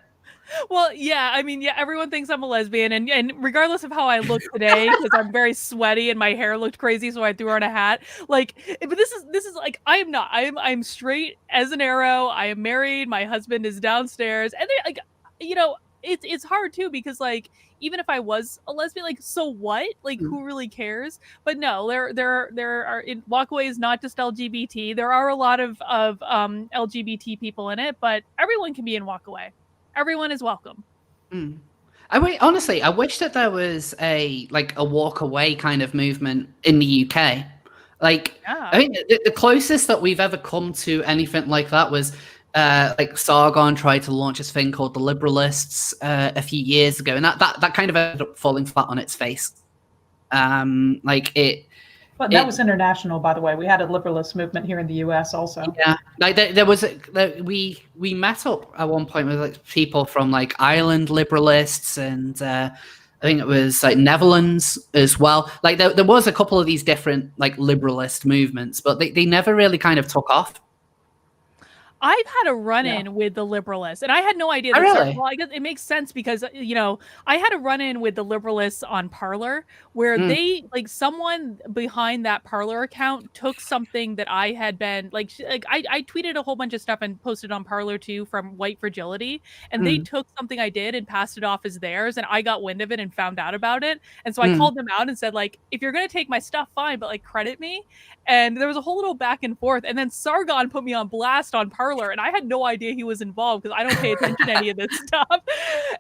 Well, yeah, I mean, yeah, everyone thinks I'm a lesbian, and regardless of how I look today, because I'm very sweaty and my hair looked crazy, so I threw on a hat. Like, but this is like, I am not. I'm straight as an arrow. I am married. My husband is downstairs, and they, like, you know, it's hard too, because like, even if I was a lesbian, like, so what? Like, who really cares? But no, there are, Walk Away is not just LGBT. There are a lot of LGBT people in it, but everyone can be in Walk Away. Everyone is welcome. Honestly, I wish that there was a Walk Away kind of movement in the UK. Like, yeah. I think the closest that we've ever come to anything like that was like Sargon tried to launch this thing called the Liberalists a few years ago, and that kind of ended up falling flat on its face. But that was international, by the way. We had a liberalist movement here in the U.S. also. Yeah, like there was we met up at one point with like people from like Ireland liberalists, and I think it was like Netherlands as well. Like there was a couple of these different like liberalist movements, but they never really kind of took off. I've had a run-in with the Liberalists, and I had no idea. Really? Well, I guess it makes sense because, you know, I had a run-in with the Liberalists on Parler, where they, like, someone behind that Parler account took something that I had been, like I tweeted a whole bunch of stuff and posted on Parler too from White Fragility, and they took something I did and passed it off as theirs, and I got wind of it and found out about it, and so I called them out and said, like, if you're going to take my stuff, fine, but, like, credit me. And there was a whole little back and forth, and then Sargon put me on blast on Parler, and I had no idea he was involved because I don't pay attention to any of this stuff.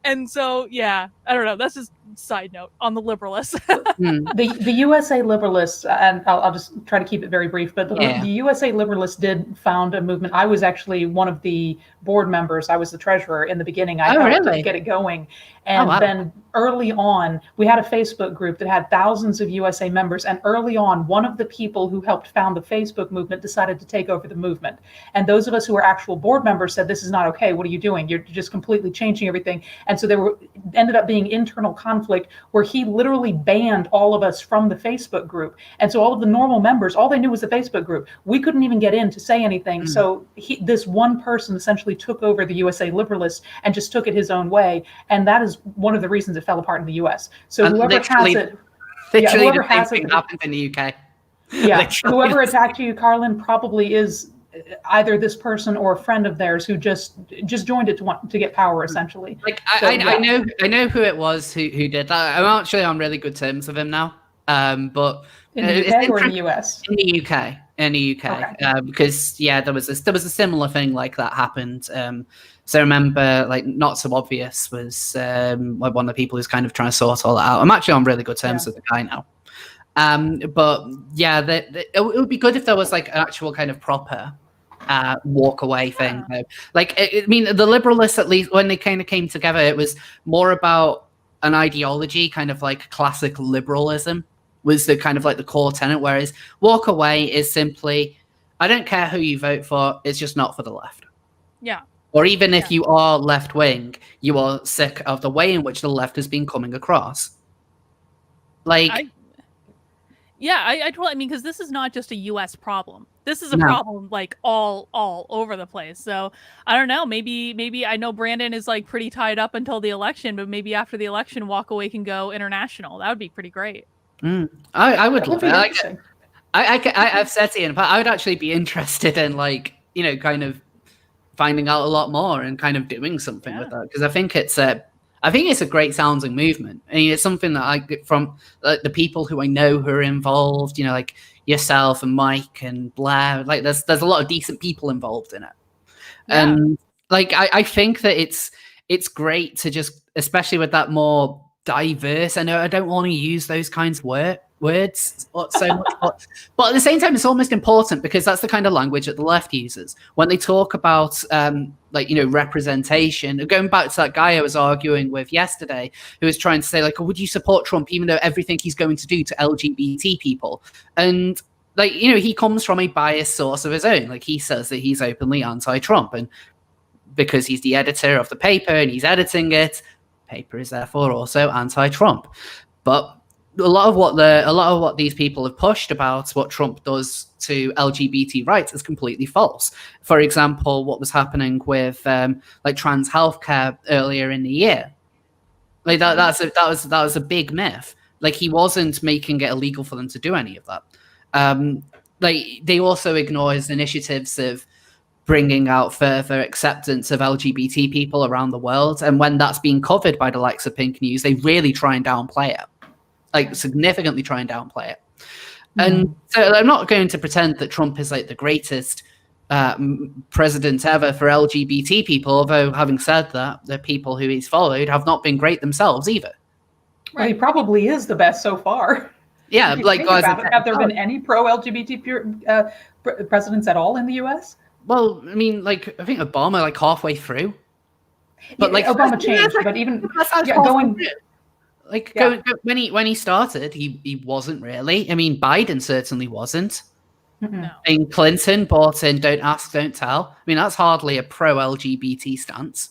And so, yeah, I don't know. That's just side note on the liberalists. The USA liberalists, and I'll just try to keep it very brief, but the USA liberalists did found a movement. I was actually one of the board members. I was the treasurer in the beginning. I helped to get it going. And then early on, we had a Facebook group that had thousands of USA members. And early on, one of the people who helped found the Facebook movement decided to take over the movement. And those of us who were actual board members said, this is not okay. What are you doing? You're just completely changing everything. And so there ended up being internal conflict where he literally banned all of us from the Facebook group. And so all of the normal members, all they knew was the Facebook group. We couldn't even get in to say anything. So this one person essentially took over the USA liberalists and just took it his own way. And that is one of the reasons it fell apart in the US. So whoever has it, whoever has it happened in the UK. Yeah, whoever attacked you, Karlyn, probably is either this person or a friend of theirs who just joined it to get power, essentially. Like I know who it was who did that. I'm actually on really good terms with him now. But in the UK or in the US? In the UK. Okay. Because there was a similar thing like that happened. So I remember, like, Not So Obvious was one of the people who's kind of trying to sort all that out. I'm actually on really good terms with the guy now. But it would be good if there was like an actual kind of proper walk away thing. Like, I mean, the liberalists, at least when they kind of came together, it was more about an ideology, kind of like classic liberalism was the kind of like the core tenet, whereas walk away is simply, I don't care who you vote for, it's just not for the left. Yeah. Or even if you are left wing, you are sick of the way in which the left has been coming across. Like, I totally. I mean, because this is not just a U.S. problem. This is a problem like all over the place. So I don't know. Maybe I know Brandon is like pretty tied up until the election, but maybe after the election, walk away can go international. That would be pretty great. I would love it. I've said to Ian, but I would actually be interested in, like, kind of finding out a lot more and kind of doing something with that, because I think it's a great sounding movement. I mean, it's something that I get from the people who I know who are involved, like yourself and Mike and Blair. Like, there's a lot of decent people involved in it. And like, I think that it's great to just, especially with that more diverse, I know I don't want to use those kinds of words so much, but at the same time, it's almost important, because that's the kind of language that the left uses when they talk about representation. Going back to that guy I was arguing with yesterday, who was trying to say, like, would you support Trump even though everything he's going to do to LGBT people? And like, he comes from a biased source of his own. Like, he says that he's openly anti-Trump, and because he's the editor of the paper and he's editing it, paper is therefore also anti-Trump. But a lot of what these people have pushed about what Trump does to LGBT rights is completely false. For example, what was happening with like trans healthcare earlier in the year, like that was a big myth. Like, he wasn't making it illegal for them to do any of that. Like, they also ignore his initiatives of bringing out further acceptance of LGBT people around the world. And when that's being covered by the likes of Pink News, they really try and downplay it, like significantly try and downplay it. And so I'm not going to pretend that Trump is like the greatest president ever for LGBT people, although having said that, the people who he's followed have not been great themselves either. Well, he probably is the best so far. Yeah, like, have there been any pro-LGBT presidents at all in the U.S.? Well, I mean, like, I think Obama, like, halfway through. But like, Obama changed, but even when he started, he wasn't really. I mean, Biden certainly wasn't. No. And Clinton bought in "Don't Ask, Don't Tell." I mean, that's hardly a pro-LGBT stance.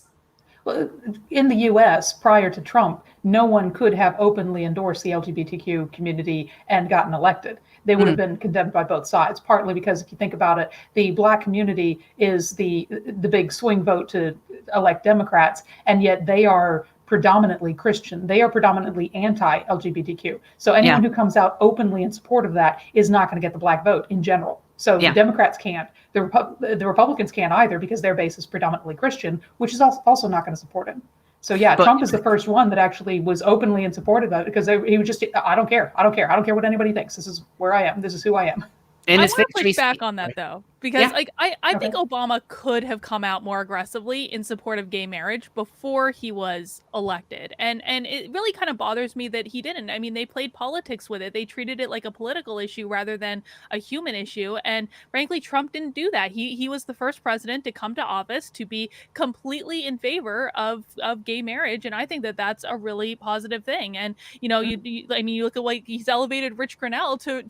Well, in the U.S., prior to Trump, no one could have openly endorsed the LGBTQ community and gotten elected. They would have been condemned by both sides, partly because if you think about it, the Black community is the big swing vote to elect Democrats, and yet they are predominantly Christian. They are predominantly anti-LGBTQ. So anyone who comes out openly in support of that is not going to get the Black vote in general. So the Democrats can't. The Republicans can't either, because their base is predominantly Christian, which is also not going to support him. So Trump is the first one that actually was openly in support of that, because he was just, I don't care what anybody thinks. This is where I am. This is who I am. And I want to push back on that, though. Because I think Obama could have come out more aggressively in support of gay marriage before he was elected. And it really kind of bothers me that he didn't. I mean, they played politics with it. They treated it like a political issue rather than a human issue. And frankly, Trump didn't do that. He was the first president to come to office to be completely in favor of gay marriage. And I think that that's a really positive thing. And, you know, you look at like he's elevated Rich Grenell to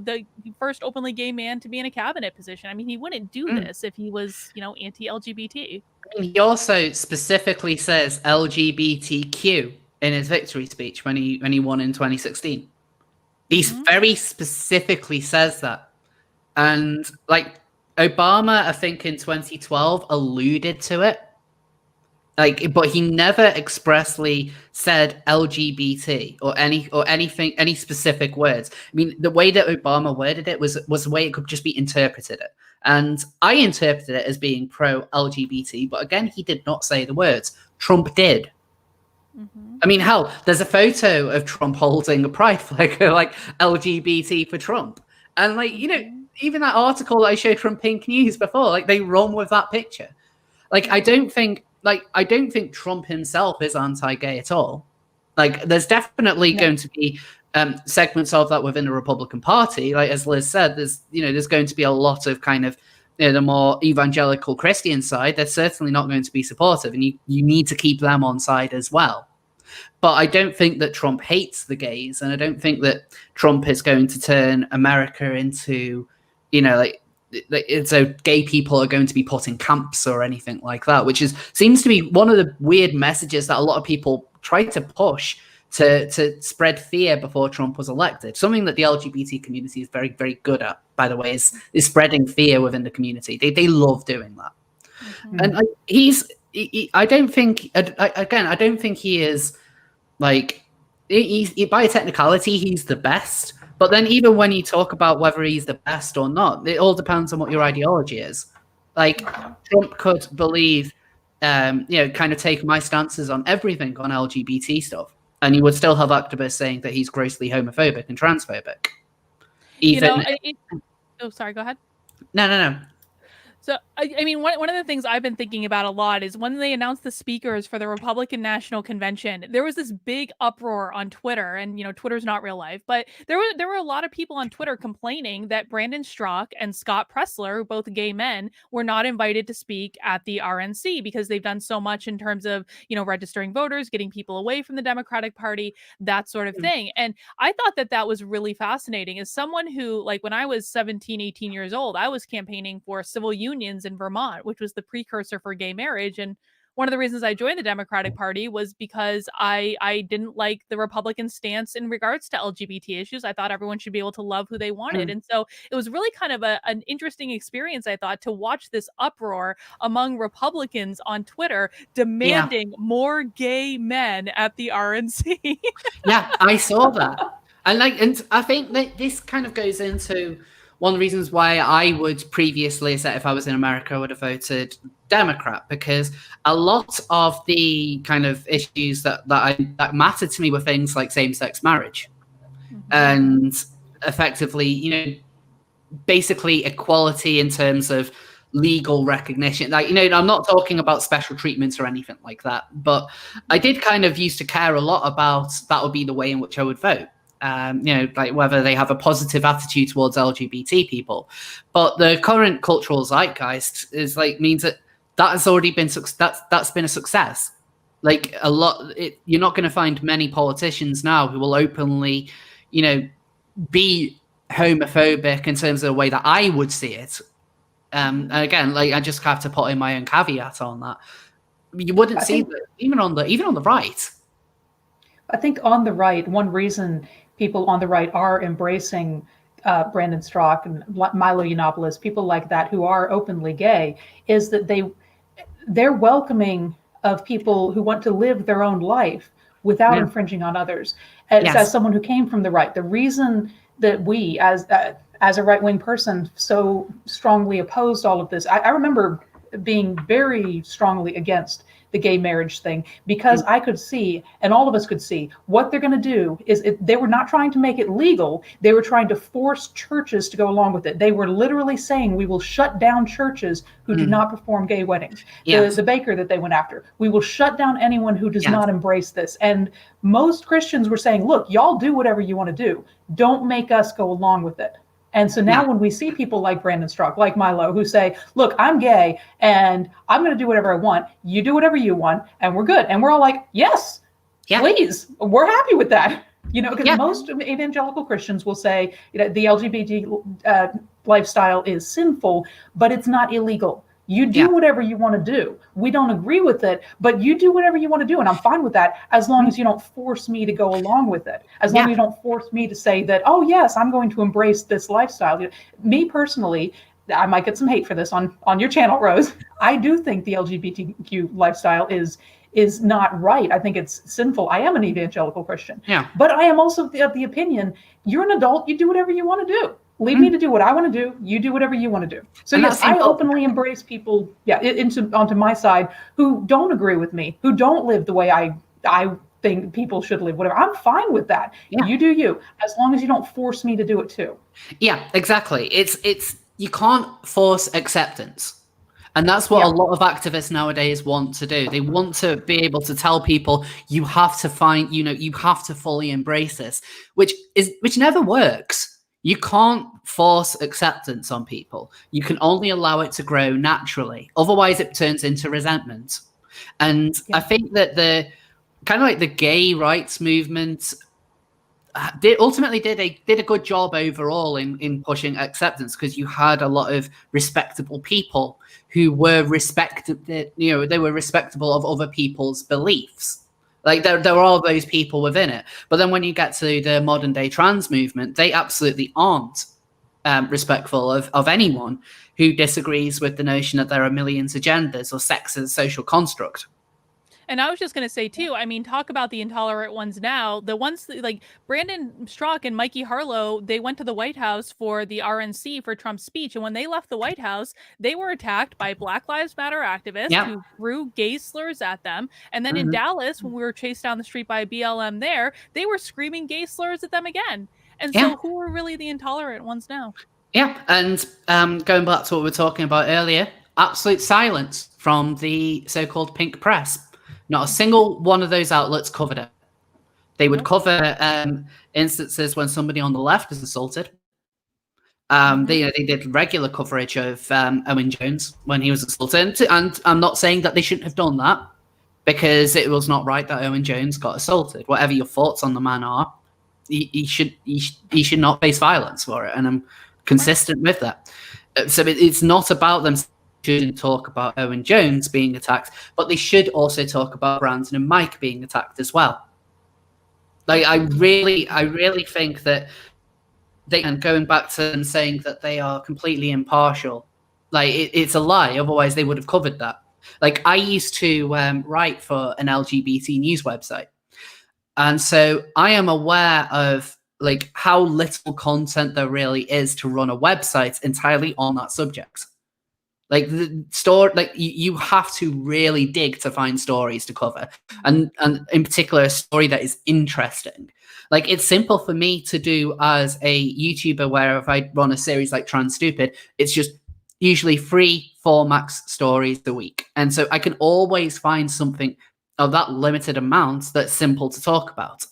the first openly gay man to be in a cabinet position. I mean, he wouldn't do this if he was, anti-LGBT. I mean, he also specifically says LGBTQ in his victory speech when he won in 2016. He very specifically says that. And like Obama, I think in 2012 alluded to it. But he never expressly said LGBT or any specific words. I mean, the way that Obama worded it was the way it could just be interpreted it. And I interpreted it as being pro-LGBT, but again, he did not say the words. Trump did. I mean, hell, there's a photo of Trump holding a pride flag, like LGBT for Trump. And even that article that I showed from Pink News before, they run with that picture. I don't think Trump himself is anti-gay at all. There's definitely going to be segments of that within the Republican Party. As Liz said, there's going to be a lot of kind of the more evangelical Christian side. They're certainly not going to be supportive, and you need to keep them on side as well. But I don't think that Trump hates the gays, and I don't think that Trump is going to turn America into, so gay people are going to be put in camps or anything like that, which seems to be one of the weird messages that a lot of people try to push to spread fear before Trump was elected. Something that the LGBT community is very, very good at, by the way, is spreading fear within the community. They love doing that. And I don't think he is by a technicality, he's the best. But then even when you talk about whether he's the best or not, it all depends on what your ideology is. Trump could believe, kind of take my stances on everything on LGBT stuff, and you would still have activists saying that he's grossly homophobic and transphobic. Sorry, go ahead. No. So, I mean, one of the things I've been thinking about a lot is when they announced the speakers for the Republican National Convention, there was this big uproar on Twitter, and, Twitter's not real life, but there were a lot of people on Twitter complaining that Brandon Straka and Scott Presler, both gay men, were not invited to speak at the RNC because they've done so much in terms of, registering voters, getting people away from the Democratic Party, that sort of thing. And I thought that was really fascinating. As someone who, when I was 17, 18 years old, I was campaigning for civil unions in Vermont, which was the precursor for gay marriage. And one of the reasons I joined the Democratic Party was because I didn't like the Republican stance in regards to LGBT issues. I thought everyone should be able to love who they wanted. And so it was really kind of an interesting experience, I thought, to watch this uproar among Republicans on Twitter demanding more gay men at the RNC. Yeah, I saw that. And I think that this kind of goes into one of the reasons why I would previously have said if I was in America, I would have voted Democrat, because a lot of the kind of issues that mattered to me were things like same-sex marriage and effectively, basically equality in terms of legal recognition. I'm not talking about special treatments or anything like that, but I did kind of used to care a lot about that would be the way in which I would vote. Whether they have a positive attitude towards LGBT people. But the current cultural zeitgeist is means that has already been that's been a success. You're not going to find many politicians now who will openly, be homophobic in terms of the way that I would see it. And again, I just have to put in my own caveat on that. You wouldn't see that even on the right. I think on the right, one reason people on the right are embracing Brandon Straka and Milo Yiannopoulos, people like that who are openly gay, is that they're welcoming of people who want to live their own life without infringing on others. As someone who came from the right, the reason that we, as a right-wing person, so strongly opposed all of this, I remember being very strongly against the the gay marriage thing, because I could see, and all of us could see, what they're going to do is they were not trying to make it legal. They were trying to force churches to go along with it. They were literally saying, we will shut down churches who do not perform gay weddings. The baker that they went after, we will shut down anyone who does not embrace this. And most Christians were saying, look, y'all do whatever you want to do. Don't make us go along with it. And so now when we see people like Brandon Struck, like Milo, who say, look, I'm gay and I'm going to do whatever I want. You do whatever you want and we're good. And we're all like, yes, please. We're happy with that. You know, because most evangelical Christians will say, you know, the LGBT lifestyle is sinful, but it's not illegal. You do whatever you want to do. We don't agree with it, but you do whatever you want to do. And I'm fine with that as long as you don't force me to go along with it. As long as you don't force me to say that, oh, yes, I'm going to embrace this lifestyle. You know, me personally, I might get some hate for this on your channel, Rose. I do think the LGBTQ lifestyle is not right. I think it's sinful. I am an evangelical Christian. But I am also of the opinion, you're an adult, you do whatever you want to do. Leave me to do what I want to do. You do whatever you want to do. So yes, I openly embrace people, onto my side who don't agree with me, who don't live the way I think people should live. Whatever. I'm fine with that. You do you, as long as you don't force me to do it too. Yeah, exactly. It's you can't force acceptance. And that's what a lot of activists nowadays want to do. They want to be able to tell people, you have to find, you know, you have to fully embrace this, which never works. You can't force acceptance on people. You can only allow it to grow naturally. Otherwise, it turns into resentment. And I think that the kind of like the gay rights movement did a good job overall in pushing acceptance, because you had a lot of respectable people who were they were respectable of other people's beliefs. Like there are all those people within it. But then when you get to the modern day trans movement, they absolutely aren't respectful of anyone who disagrees with the notion that there are millions of genders or sex as a social construct. And I was just going to say, too, I mean, talk about the intolerant ones now. The ones like Brandon Strzok and Mikey Harlow, they went to the White House for the RNC for Trump's speech. And when they left the White House, they were attacked by Black Lives Matter activists who threw gay slurs at them. And then in Dallas, when we were chased down the street by BLM there, they were screaming gay slurs at them again. And so who are really the intolerant ones now? Yeah. And going back to what we were talking about earlier, absolute silence from the so-called pink press. Not a single one of those outlets covered it. They would cover instances when somebody on the left is assaulted. They did regular coverage of Owen Jones when he was assaulted. And I'm not saying that they shouldn't have done that, because it was not right that Owen Jones got assaulted. Whatever your thoughts on the man are, he should not face violence for it. And I'm consistent with that. So it's not about them shouldn't talk about Owen Jones being attacked, but they should also talk about Brandon and Mike being attacked as well. Like I really think that and going back to them saying that they are completely impartial, like it's a lie. Otherwise, they would have covered that. Like I used to write for an LGBT news website, and so I am aware of like how little content there really is to run a website entirely on that subject. Like the story, like you have to really dig to find stories to cover, and in particular a story that is interesting. Like it's simple for me to do as a YouTuber, where if I run a series like Trans Stupid, it's just usually 3-4 max stories a week, and so I can always find something of that limited amount that's simple to talk about.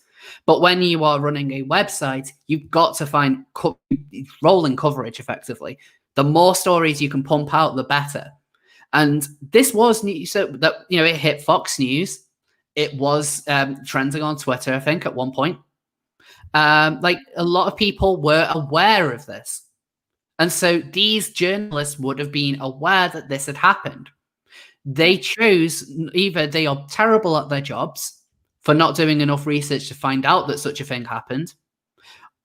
But when you are running a website, you've got to find rolling coverage effectively. The more stories you can pump out, the better. And this was news, so that it hit Fox News. It was trending on Twitter, I think, at one point. Like a lot of people were aware of this, and so these journalists would have been aware that this had happened. They chose either they are terrible at their jobs for not doing enough research to find out that such a thing happened,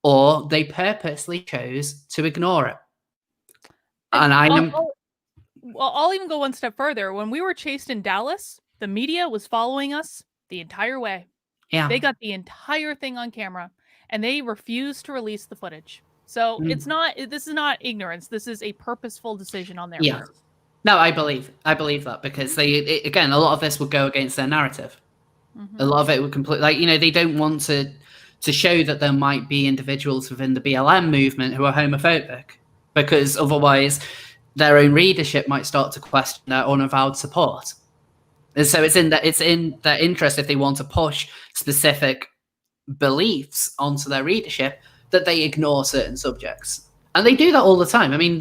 or they purposely chose to ignore it. And I'll even go one step further. When we were chased in Dallas, the media was following us the entire way. Yeah. They got the entire thing on camera, and they refused to release the footage. So this is not ignorance. This is a purposeful decision on their part. No, I believe that, because again, a lot of this would go against their narrative. A lot of it would completely, they don't want to show that there might be individuals within the BLM movement who are homophobic, because otherwise their own readership might start to question their unavowed support. And so it's in their interest, if they want to push specific beliefs onto their readership, that they ignore certain subjects. And they do that all the time. I mean,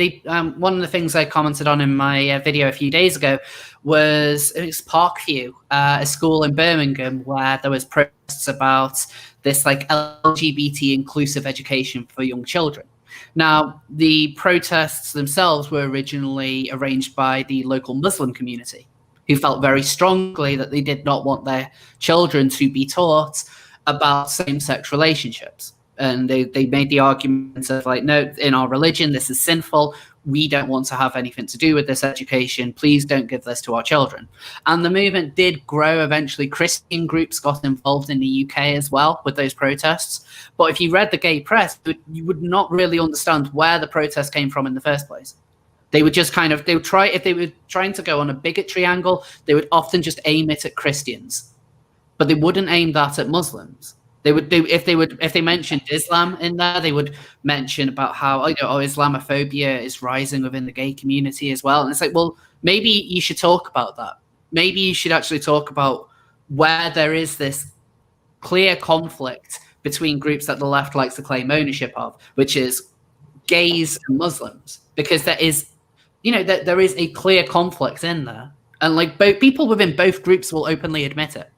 one of the things I commented on in my video a few days ago was Parkview, a school in Birmingham, where there was protests about this LGBT inclusive education for young children. Now, the protests themselves were originally arranged by the local Muslim community, who felt very strongly that they did not want their children to be taught about same-sex relationships. And they made the argument of no, in our religion, this is sinful. We don't want to have anything to do with this education. Please don't give this to our children. And the movement did grow. Eventually, Christian groups got involved in the UK as well with those protests. But if you read the gay press, you would not really understand where the protest came from in the first place. They would just if they were trying to go on a bigotry angle, they would often just aim it at Christians. But they wouldn't aim that at Muslims. They would do if they mentioned Islam in there, they would mention about how Islamophobia is rising within the gay community as well. And it's well, maybe you should talk about that. Maybe you should actually talk about where there is this clear conflict between groups that the left likes to claim ownership of, which is gays and Muslims, because there is a clear conflict in there, and both people within both groups will openly admit it.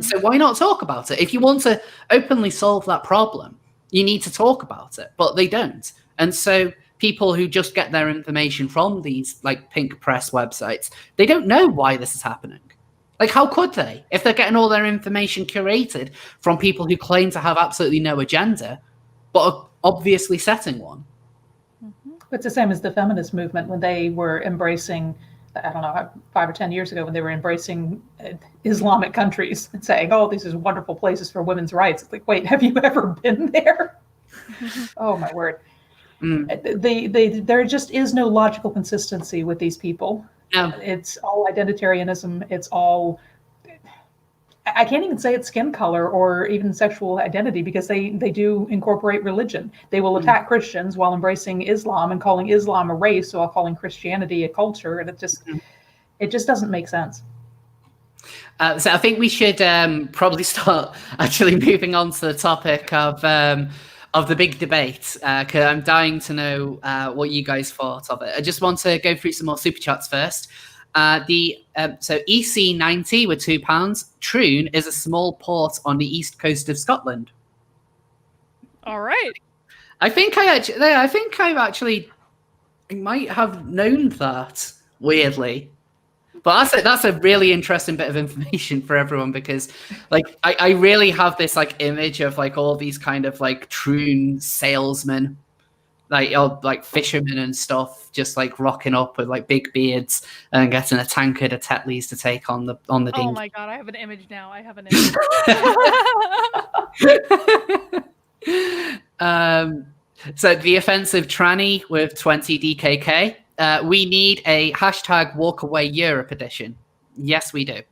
So why not talk about it? If you want to openly solve that problem, you need to talk about it, but they don't. And so people who just get their information from these pink press websites, they don't know why this is happening. How could they, if they're getting all their information curated from people who claim to have absolutely no agenda, but are obviously setting one? It's the same as the feminist movement when they were embracing, I don't know, 5 or 10 years ago, when they were embracing Islamic countries and saying, oh, these are wonderful places for women's rights. It's wait, have you ever been there? Oh, my word. There just is no logical consistency with these people. No. It's all identitarianism. It's all, I can't even say it's skin color or even sexual identity, because they do incorporate religion. They will attack Christians while embracing Islam and calling Islam a race while calling Christianity a culture. And it just doesn't make sense. So I think we should probably start actually moving on to the topic of the big debate, because I'm dying to know what you guys thought of it. I just want to go through some more super chats first. So EC90 with £2. Troon is a small port on the east coast of Scotland. All right. I might have known that, weirdly. But that's a really interesting bit of information for everyone, because I really have this image of all these kind of troon salesmen, fishermen and stuff, just rocking up with big beards and getting a tankard of Tetleys to take on the dinghy. Oh my god, I have an image now. So the offensive tranny with 20 DKK. We need a #WalkAway Europe edition. Yes, we do.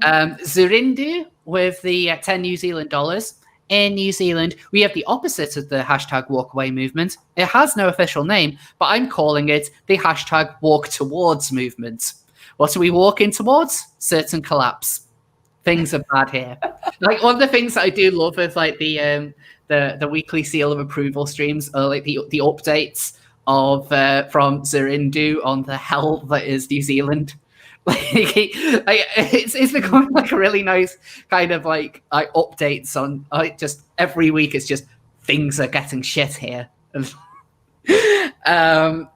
Zurindu with the 10 New Zealand dollars. In New Zealand, we have the opposite of the #WalkAway movement. It has no official name, but I'm calling it the #WalkTowards movement. What are we walking towards? Certain collapse. Things are bad here. One of the things that I do love is the weekly seal of approval streams, or the updates of from Zurindu on the hell that is New Zealand. It's becoming a really nice kind of updates on just every week. It's just things are getting shit here.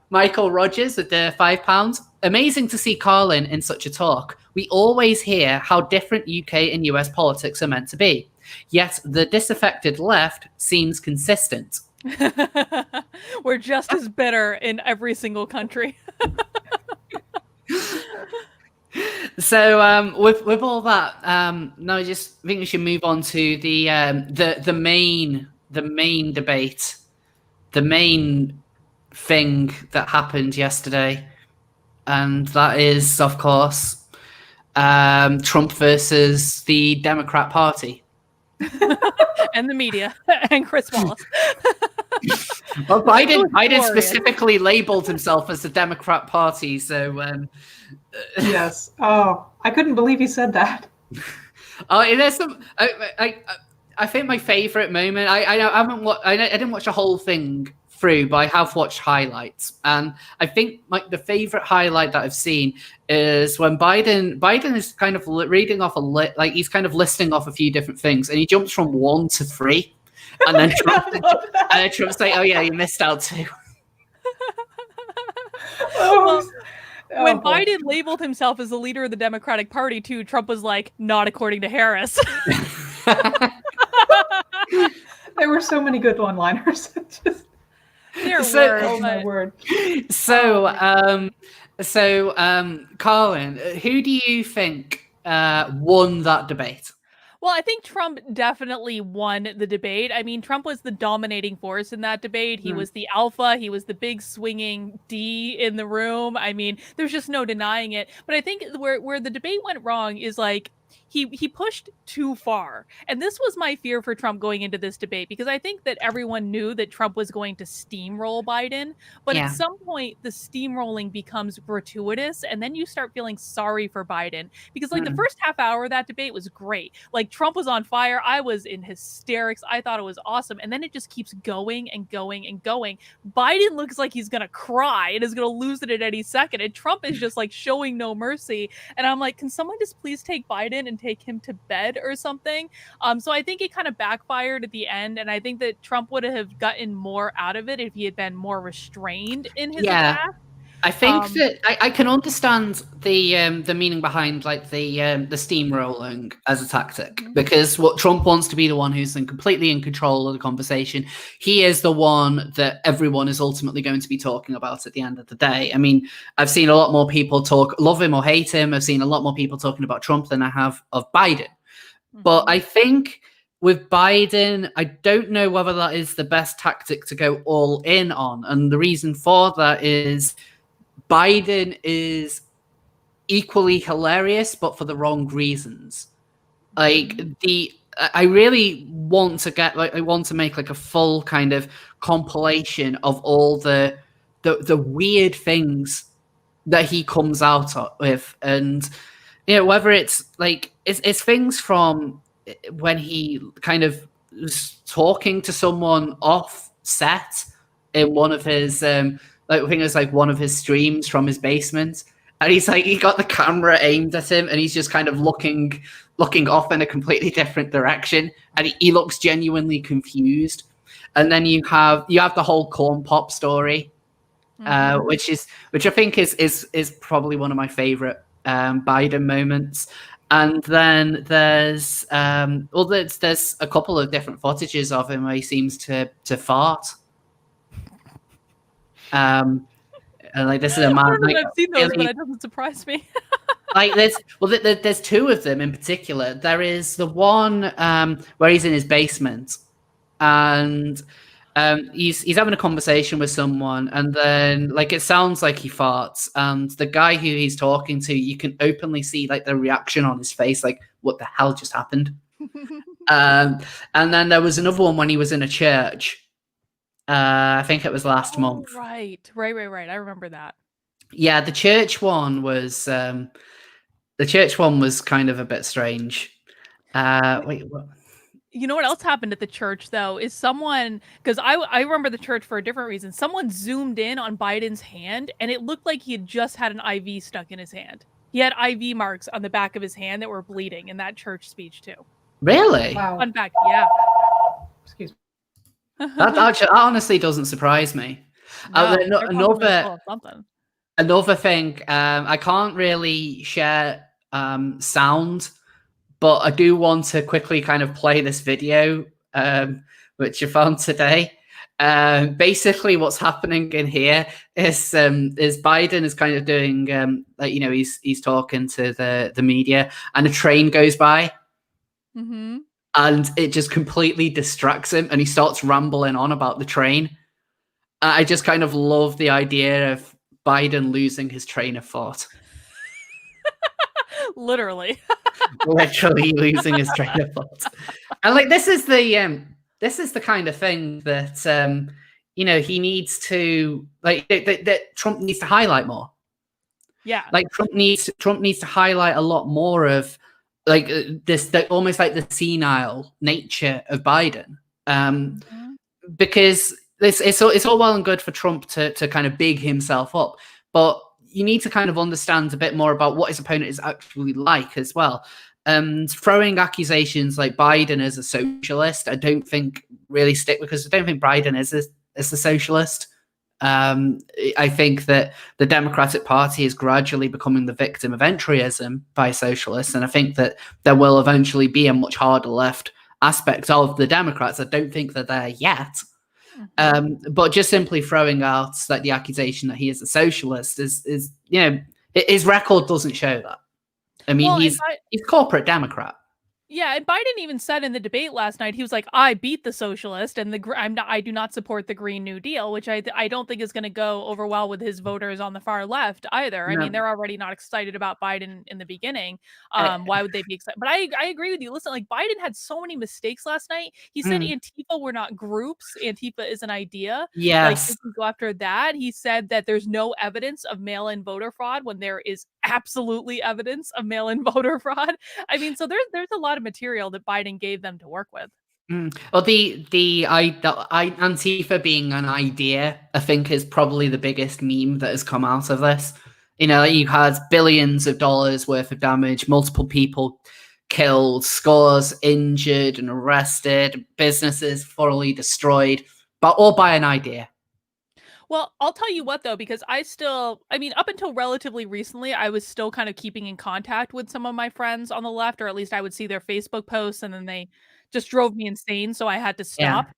Michael Rogers with the £5. Amazing to see Karlyn in such a talk. We always hear how different UK and US politics are meant to be, yet the disaffected left seems consistent. We're just as bitter in every single country. So with all that, no, I just think we should move on to the main debate, the main thing that happened yesterday. and that is, of course, Trump versus the Democrat Party. And the media and Chris Wallace. Well, Biden specifically labeled himself as the Democrat Party, so yes. Oh, I couldn't believe he said that. Oh, there's some. I think my favorite moment. I didn't watch the whole thing through, but I have watched highlights, and I think the favorite highlight that I've seen is when Biden is kind of reading off he's kind of listing off a few different things, and he jumps from 1 to 3, and then Trump's like, "Oh yeah, you missed out too." When Biden labeled himself as the leader of the Democratic Party, too, Trump was like, "Not according to Harris." There were so many good one-liners. Oh my word. So, Karlyn, who do you think won that debate? Well, I think Trump definitely won the debate. I mean, Trump was the dominating force in that debate. He was the alpha. He was the big swinging D in the room. I mean, there's just no denying it. But I think where the debate went wrong is like, he pushed too far. And this was my fear for Trump going into this debate, because I think that everyone knew that Trump was going to steamroll Biden. But at some point, the steamrolling becomes gratuitous. And then you start feeling sorry for Biden, because like the first half hour of that debate was great. Like Trump was on fire. I was in hysterics. I thought it was awesome. And then it just keeps going and going and going. Biden looks like he's going to cry and is going to lose it at any second. And Trump is just like showing no mercy. And I'm like, can someone just please take Biden and take him to bed or something? So I think it kind of backfired at the end, and I think that Trump would have gotten more out of it if he had been more restrained in his attack. I think that I can understand the meaning behind like the steamrolling as a tactic, because what Trump wants to be the one who's completely in control of the conversation. He is the one that everyone is ultimately going to be talking about at the end of the day. I mean, I've seen a lot more people love him or hate him. I've seen a lot more people talking about Trump than I have of Biden. But I think with Biden, I don't know whether that is the best tactic to go all in on. And the reason for that is Biden is equally hilarious, but for the wrong reasons. Like I really want to I want to make like a full kind of compilation of all the weird things that he comes out with, and whether it's like it's things from when he kind of was talking to someone off set in one of his I think it was like one of his streams from his basement, and he's like, he got the camera aimed at him and he's just kind of looking off in a completely different direction, and he looks genuinely confused. And then you have the whole corn pop story, which I think is probably one of my favorite Biden moments. And then there's there's a couple of different footages of him where he seems to fart. And like, this is a man. I've seen those, but it doesn't surprise me. Like there's two of them in particular. There is the one where he's in his basement, and he's having a conversation with someone, and then like it sounds like he farts, and the guy who he's talking to, you can openly see like the reaction on his face, like what the hell just happened. And then there was another one when he was in a church. I think it was last month. Right. I remember that. Yeah, the church one was kind of a bit strange. Wait, what? You know what else happened at the church, though, is someone, because I remember the church for a different reason. Someone zoomed in on Biden's hand, and it looked like he had just had an IV stuck in his hand. He had IV marks on the back of his hand that were bleeding in that church speech, too. Really? Wow. Fun fact, yeah. Excuse me. That honestly doesn't surprise me. No, another thing, I can't really share sound, but I do want to quickly kind of play this video, which I found today. Basically, what's happening in here is Biden is kind of doing, he's talking to the media, and a train goes by. Mm-hmm. And it just completely distracts him, and he starts rambling on about the train. I just kind of love the idea of Biden losing his train of thought. Literally. Literally losing his train of thought. And like this is the kind of thing that he needs to that Trump needs to highlight more. Yeah. Like Trump needs to highlight a lot more of like this almost like the senile nature of Biden. Because it's all well and good for Trump to kind of big himself up, but you need to kind of understand a bit more about what his opponent is actually like as well. And throwing accusations like Biden as a socialist, I don't think really stick, because I don't think Biden is a socialist. I think that the Democratic Party is gradually becoming the victim of entryism by socialists, and I think that there will eventually be a much harder left aspect of the Democrats. I don't think they're there yet. But just simply throwing out like the accusation that he is a socialist is his record doesn't show that. I mean, he's corporate Democrat. Yeah, and Biden even said in the debate last night, he was like, "I beat the socialist, and I do not support the Green New Deal," which I don't think is going to go over well with his voters on the far left either. I mean, they're already not excited about Biden in the beginning. Why would they be excited? But I agree with you. Listen, like Biden had so many mistakes last night. He said Antifa were not groups. Antifa is an idea. Yes. Like, go after that. He said that there's no evidence of mail-in voter fraud when there is absolutely evidence of mail-in voter fraud. I mean, so there's a lot of material that Biden gave them to work with. Well, the Antifa being an idea, I think, is probably the biggest meme that has come out of this. You had billions of dollars worth of damage, multiple people killed, scores injured and arrested, businesses thoroughly destroyed, but all by an idea. Well, I'll tell you what, though, because up until relatively recently, I was still kind of keeping in contact with some of my friends on the left, or at least I would see their Facebook posts, and then they just drove me insane, so I had to stop. Yeah.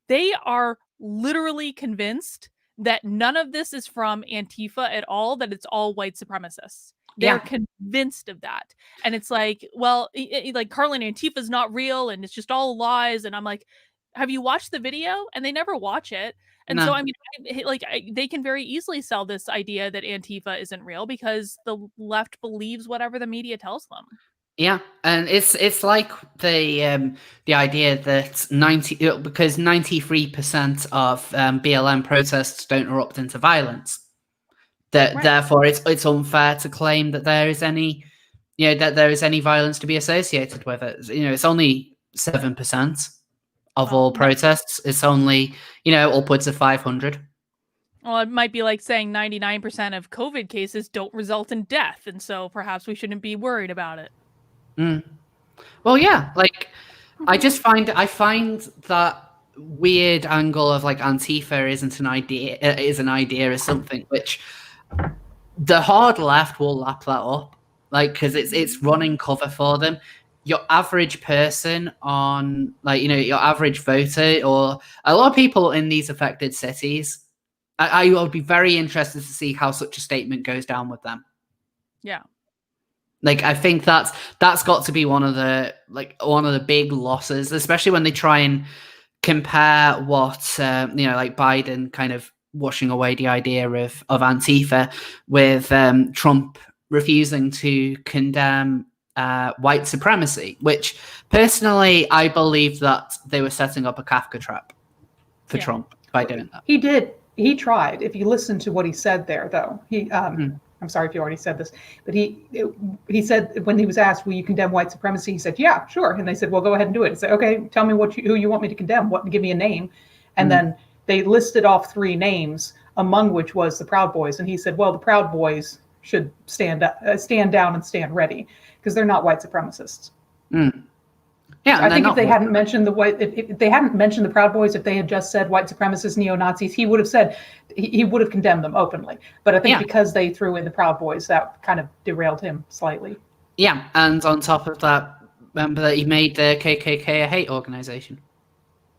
They are literally convinced that none of this is from Antifa at all, that it's all white supremacists. They're convinced of that. And it's like, well, like Karlyn, Antifa's not real, and it's just all lies. And I'm like, have you watched the video? And they never watch it. And so, I mean, they can very easily sell this idea that Antifa isn't real because the left believes whatever the media tells them. Yeah, and it's like the idea that because 93% of BLM protests don't erupt into violence, that therefore it's unfair to claim that there is any violence to be associated with it. It's only 7%. Of all protests, it's only, upwards of 500. Well, it might be like saying 99% of COVID cases don't result in death, and so perhaps we shouldn't be worried about it. Well, yeah, like I find that weird angle of like Antifa isn't an idea, is an idea or something, which the hard left will lap that up, like because it's running cover for them. Your average person on, your average voter, or a lot of people in these affected cities, I would be very interested to see how such a statement goes down with them. Yeah. Like, I think that's got to be one of the big losses, especially when they try and compare what, like Biden kind of washing away the idea of Antifa with Trump refusing to condemn white supremacy, which personally I believe that they were setting up a Kafka trap for Trump by doing that. He did. He tried. If you listen to what he said there, though, I'm sorry if you already said this, but he said when he was asked, "Will you condemn white supremacy?" He said, "Yeah, sure." And they said, "Well, go ahead and do it." He said, "Okay, tell me who you want me to condemn. Give me a name." And then they listed off 3 names, among which was the Proud Boys. And he said, "Well, the Proud Boys should stand down and stand ready because they're not white supremacists." Yeah, I think if they hadn't mentioned if they hadn't mentioned the Proud Boys, if they had just said white supremacists, neo-Nazis, he would have condemned them openly. But I think because they threw in the Proud Boys, that kind of derailed him slightly. Yeah, and on top of that, remember that he made the KKK a hate organization.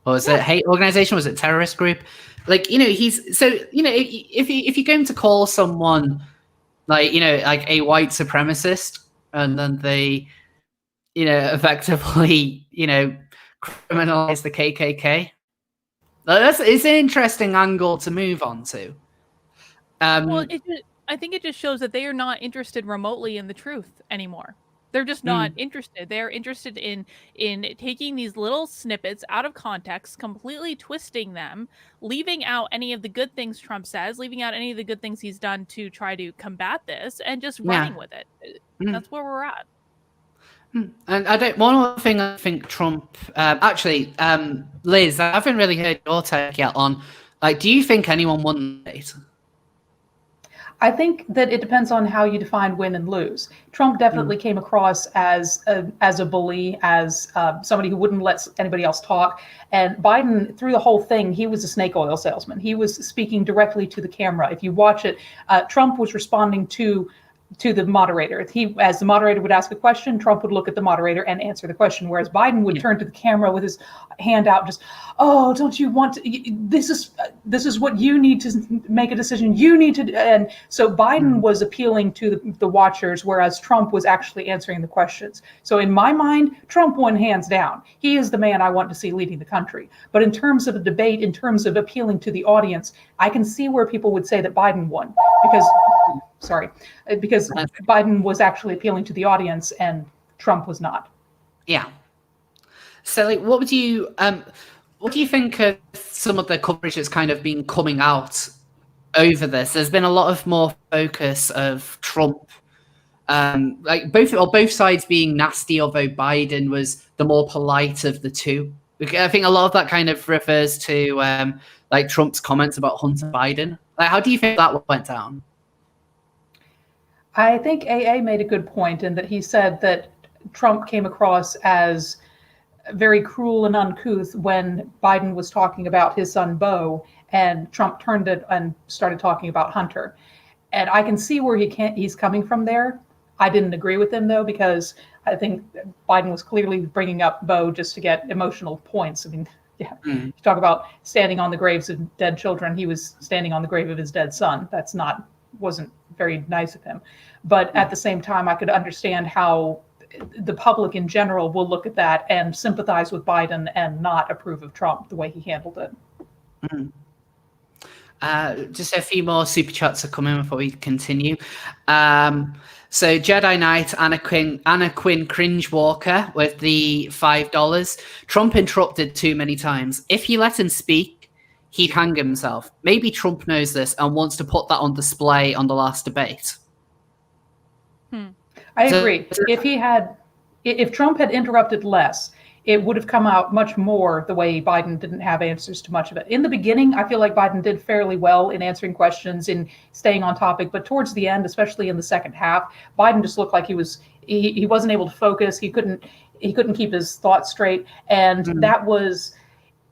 Or was it a hate organization? Was it a terrorist group? Like, he's so, if you're going to call someone like a white supremacist, and then they effectively criminalize the KKK, it's an interesting angle to move on to. Well, I think it just shows that they are not interested remotely in the truth anymore. They're just not interested. They're interested in taking these little snippets out of context, completely twisting them, leaving out any of the good things Trump says, leaving out any of the good things he's done to try to combat this, and just running with it. That's where we're at. And one other thing I think Trump Liz, I haven't really heard your take yet on, like, do you think anyone won the debate? I think that it depends on how you define win and lose. Trump definitely came across as a bully, as somebody who wouldn't let anybody else talk. And Biden, through the whole thing, he was a snake oil salesman. He was speaking directly to the camera. If you watch it, Trump was responding to the moderator. As the moderator would ask a question, Trump would look at the moderator and answer the question, whereas Biden would turn to the camera with his hand out, just, oh, don't you want to, this is what you need to make a decision. You need to, and so Biden was appealing to the watchers, whereas Trump was actually answering the questions. So in my mind, Trump won hands down. He is the man I want to see leading the country. But in terms of a debate, in terms of appealing to the audience, I can see where people would say that Biden won because Biden was actually appealing to the audience and Trump was not. Yeah. So, like, what do you think of some of the coverage that's kind of been coming out over this? There's been a lot of more focus of Trump, like both sides being nasty, although Biden was the more polite of the two. I think a lot of that kind of refers to like Trump's comments about Hunter Biden. Like, how do you think that went down? I think AA made a good point in that he said that Trump came across as very cruel and uncouth when Biden was talking about his son Beau, and Trump turned it and started talking about Hunter. And I can see where he's coming from there. I didn't agree with him, though, because I think Biden was clearly bringing up Beau just to get emotional points. I mean, you talk about standing on the graves of dead children. He was standing on the grave of his dead son. Wasn't very nice of him. But at the same time, I could understand how the public in general will look at that and sympathize with Biden and not approve of Trump the way he handled it. Just a few more super chats are coming before we continue. So Jedi Knight, Anna Quinn Cringewalker with the $5. Trump interrupted too many times. If you let him speak, he'd hang himself. Maybe Trump knows this and wants to put that on display on the last debate. I agree. If Trump had interrupted less, it would have come out much more the way Biden didn't have answers to much of it. In the beginning, I feel like Biden did fairly well in answering questions, in staying on topic, but towards the end, especially in the second half, Biden just looked like he wasn't able to focus. He couldn't keep his thoughts straight, and that was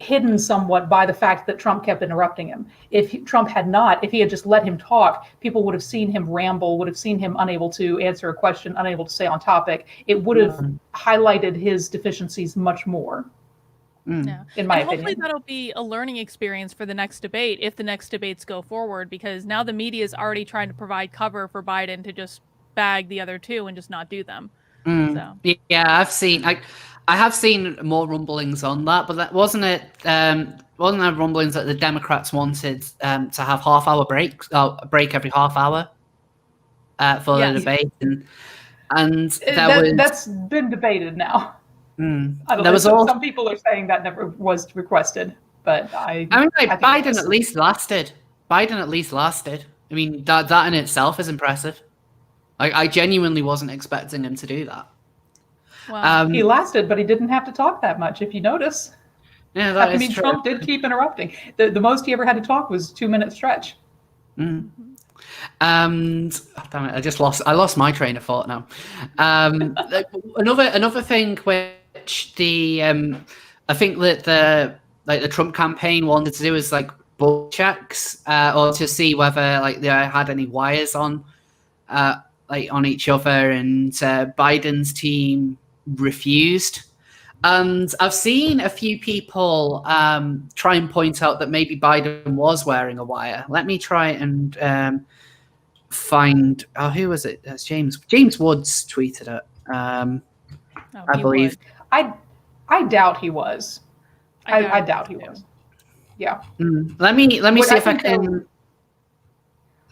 hidden somewhat by the fact that Trump kept interrupting him. If he had just let him talk, people would have seen him ramble, would have seen him unable to answer a question, unable to stay on topic. It would have highlighted his deficiencies much more. Yeah. In my opinion. Hopefully that'll be a learning experience for the next debate, if the next debates go forward, because now the media is already trying to provide cover for Biden to just bag the other two and just not do them. So. Yeah, I have seen more rumblings on that, but that wasn't there rumblings that the Democrats wanted to have half-hour break every half hour for the debate, and that's been debated now. Some people are saying that never was requested, but I mean, Biden at least lasted. I mean, that in itself is impressive. I genuinely wasn't expecting him to do that. Wow. He lasted, but he didn't have to talk that much, if you notice. Yeah, that is true. Trump did keep interrupting. The most he ever had to talk was 2-minute stretch. And damn it, I lost my train of thought now. Another thing which I think that the Trump campaign wanted to do is like bull checks or to see whether like they had any wires on each other, and Biden's team refused. And I've seen a few people try and point out that maybe Biden was wearing a wire. Let me try and find. Oh, who was it? That's James. James Woods tweeted it. I believe. I doubt he was. I doubt he was. Yeah. Let me see if I can.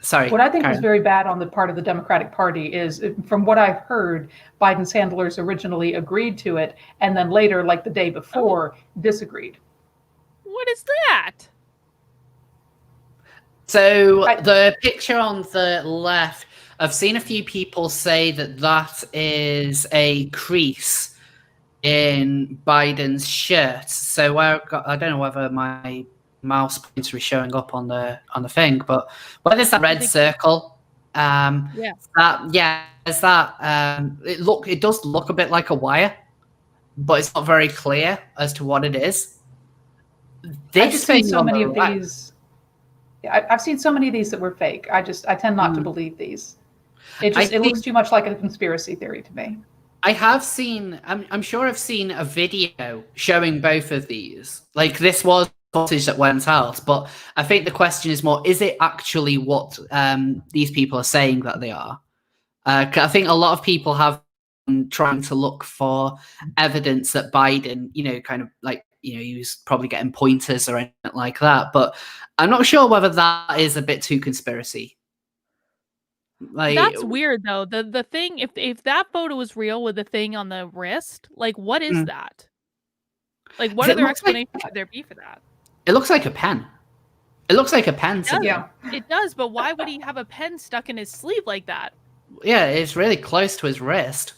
Sorry. What I think was Karlyn. very bad on the part of the Democratic Party is, from what I've heard, Biden's handlers originally agreed to it, and then later, like the day before, disagreed. What is that? So the picture on the left, I've seen a few people say that is a crease in Biden's shirt. So I don't know whether my mouse pointer is showing up on the thing, but where there's that red circle, there's that. It does look a bit like a wire, but it's not very clear as to what it is. I've seen so many of these. I've seen so many of these that were fake. I tend not to believe these. It looks too much like a conspiracy theory to me. I have seen. I'm sure I've seen a video showing both of these. Like, this was footage that went out, but I think the question is more: is it actually what these people are saying that they are? I think a lot of people have been trying to look for evidence that Biden, kind of like, he was probably getting pointers or anything like that. But I'm not sure whether that is a bit too conspiracy. Like, that's weird though. The thing, if that photo was real with the thing on the wrist, like, what is that? Like, what other explanation should there be for that? It looks like a pen. It looks like a pen. Yeah, it does. But why would he have a pen stuck in his sleeve like that? Yeah, it's really close to his wrist.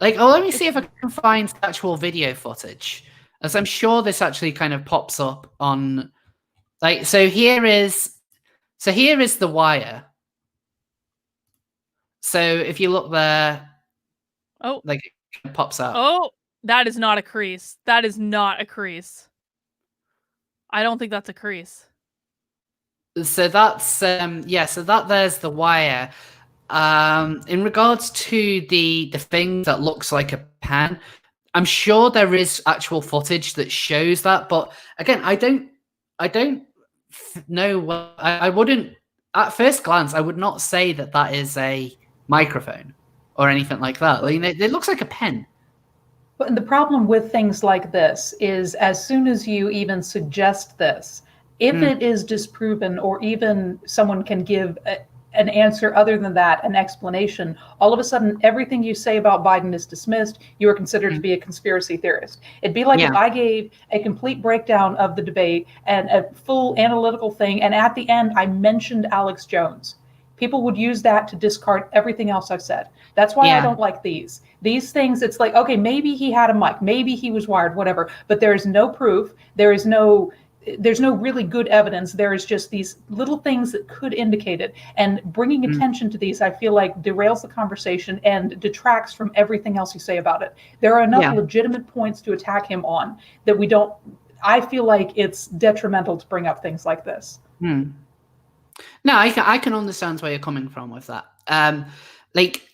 Like, let me see if I can find actual video footage, as I'm sure this actually kind of pops up on. Like, so here is the wire. So if you look there, like, it pops up. Oh, that is not a crease. That is not a crease. I don't think that's a crease. So that's so that there's the wire. In regards to the thing that looks like a pen, I'm sure there is actual footage that shows that, but again, I don't know. I wouldn't, at first glance, I would not say that is a microphone or anything like that. Like, it looks like a pen. But the problem with things like this is, as soon as you even suggest this, if it is disproven, or even someone can give an answer other than that, an explanation, all of a sudden everything you say about Biden is dismissed. You are considered to be a conspiracy theorist. It'd be like if I gave a complete breakdown of the debate and a full analytical thing, and at the end I mentioned Alex Jones. People would use that to discard everything else I've said. That's why I don't like these things. It's like, okay, maybe he had a mic, maybe he was wired, whatever, but there is no proof. There's no really good evidence. There is just these little things that could indicate it. And bringing attention to these, I feel like, derails the conversation and detracts from everything else you say about it. There are enough legitimate points to attack him on that we don't. I feel like it's detrimental to bring up things like this. No, I can understand where you're coming from with that. Like,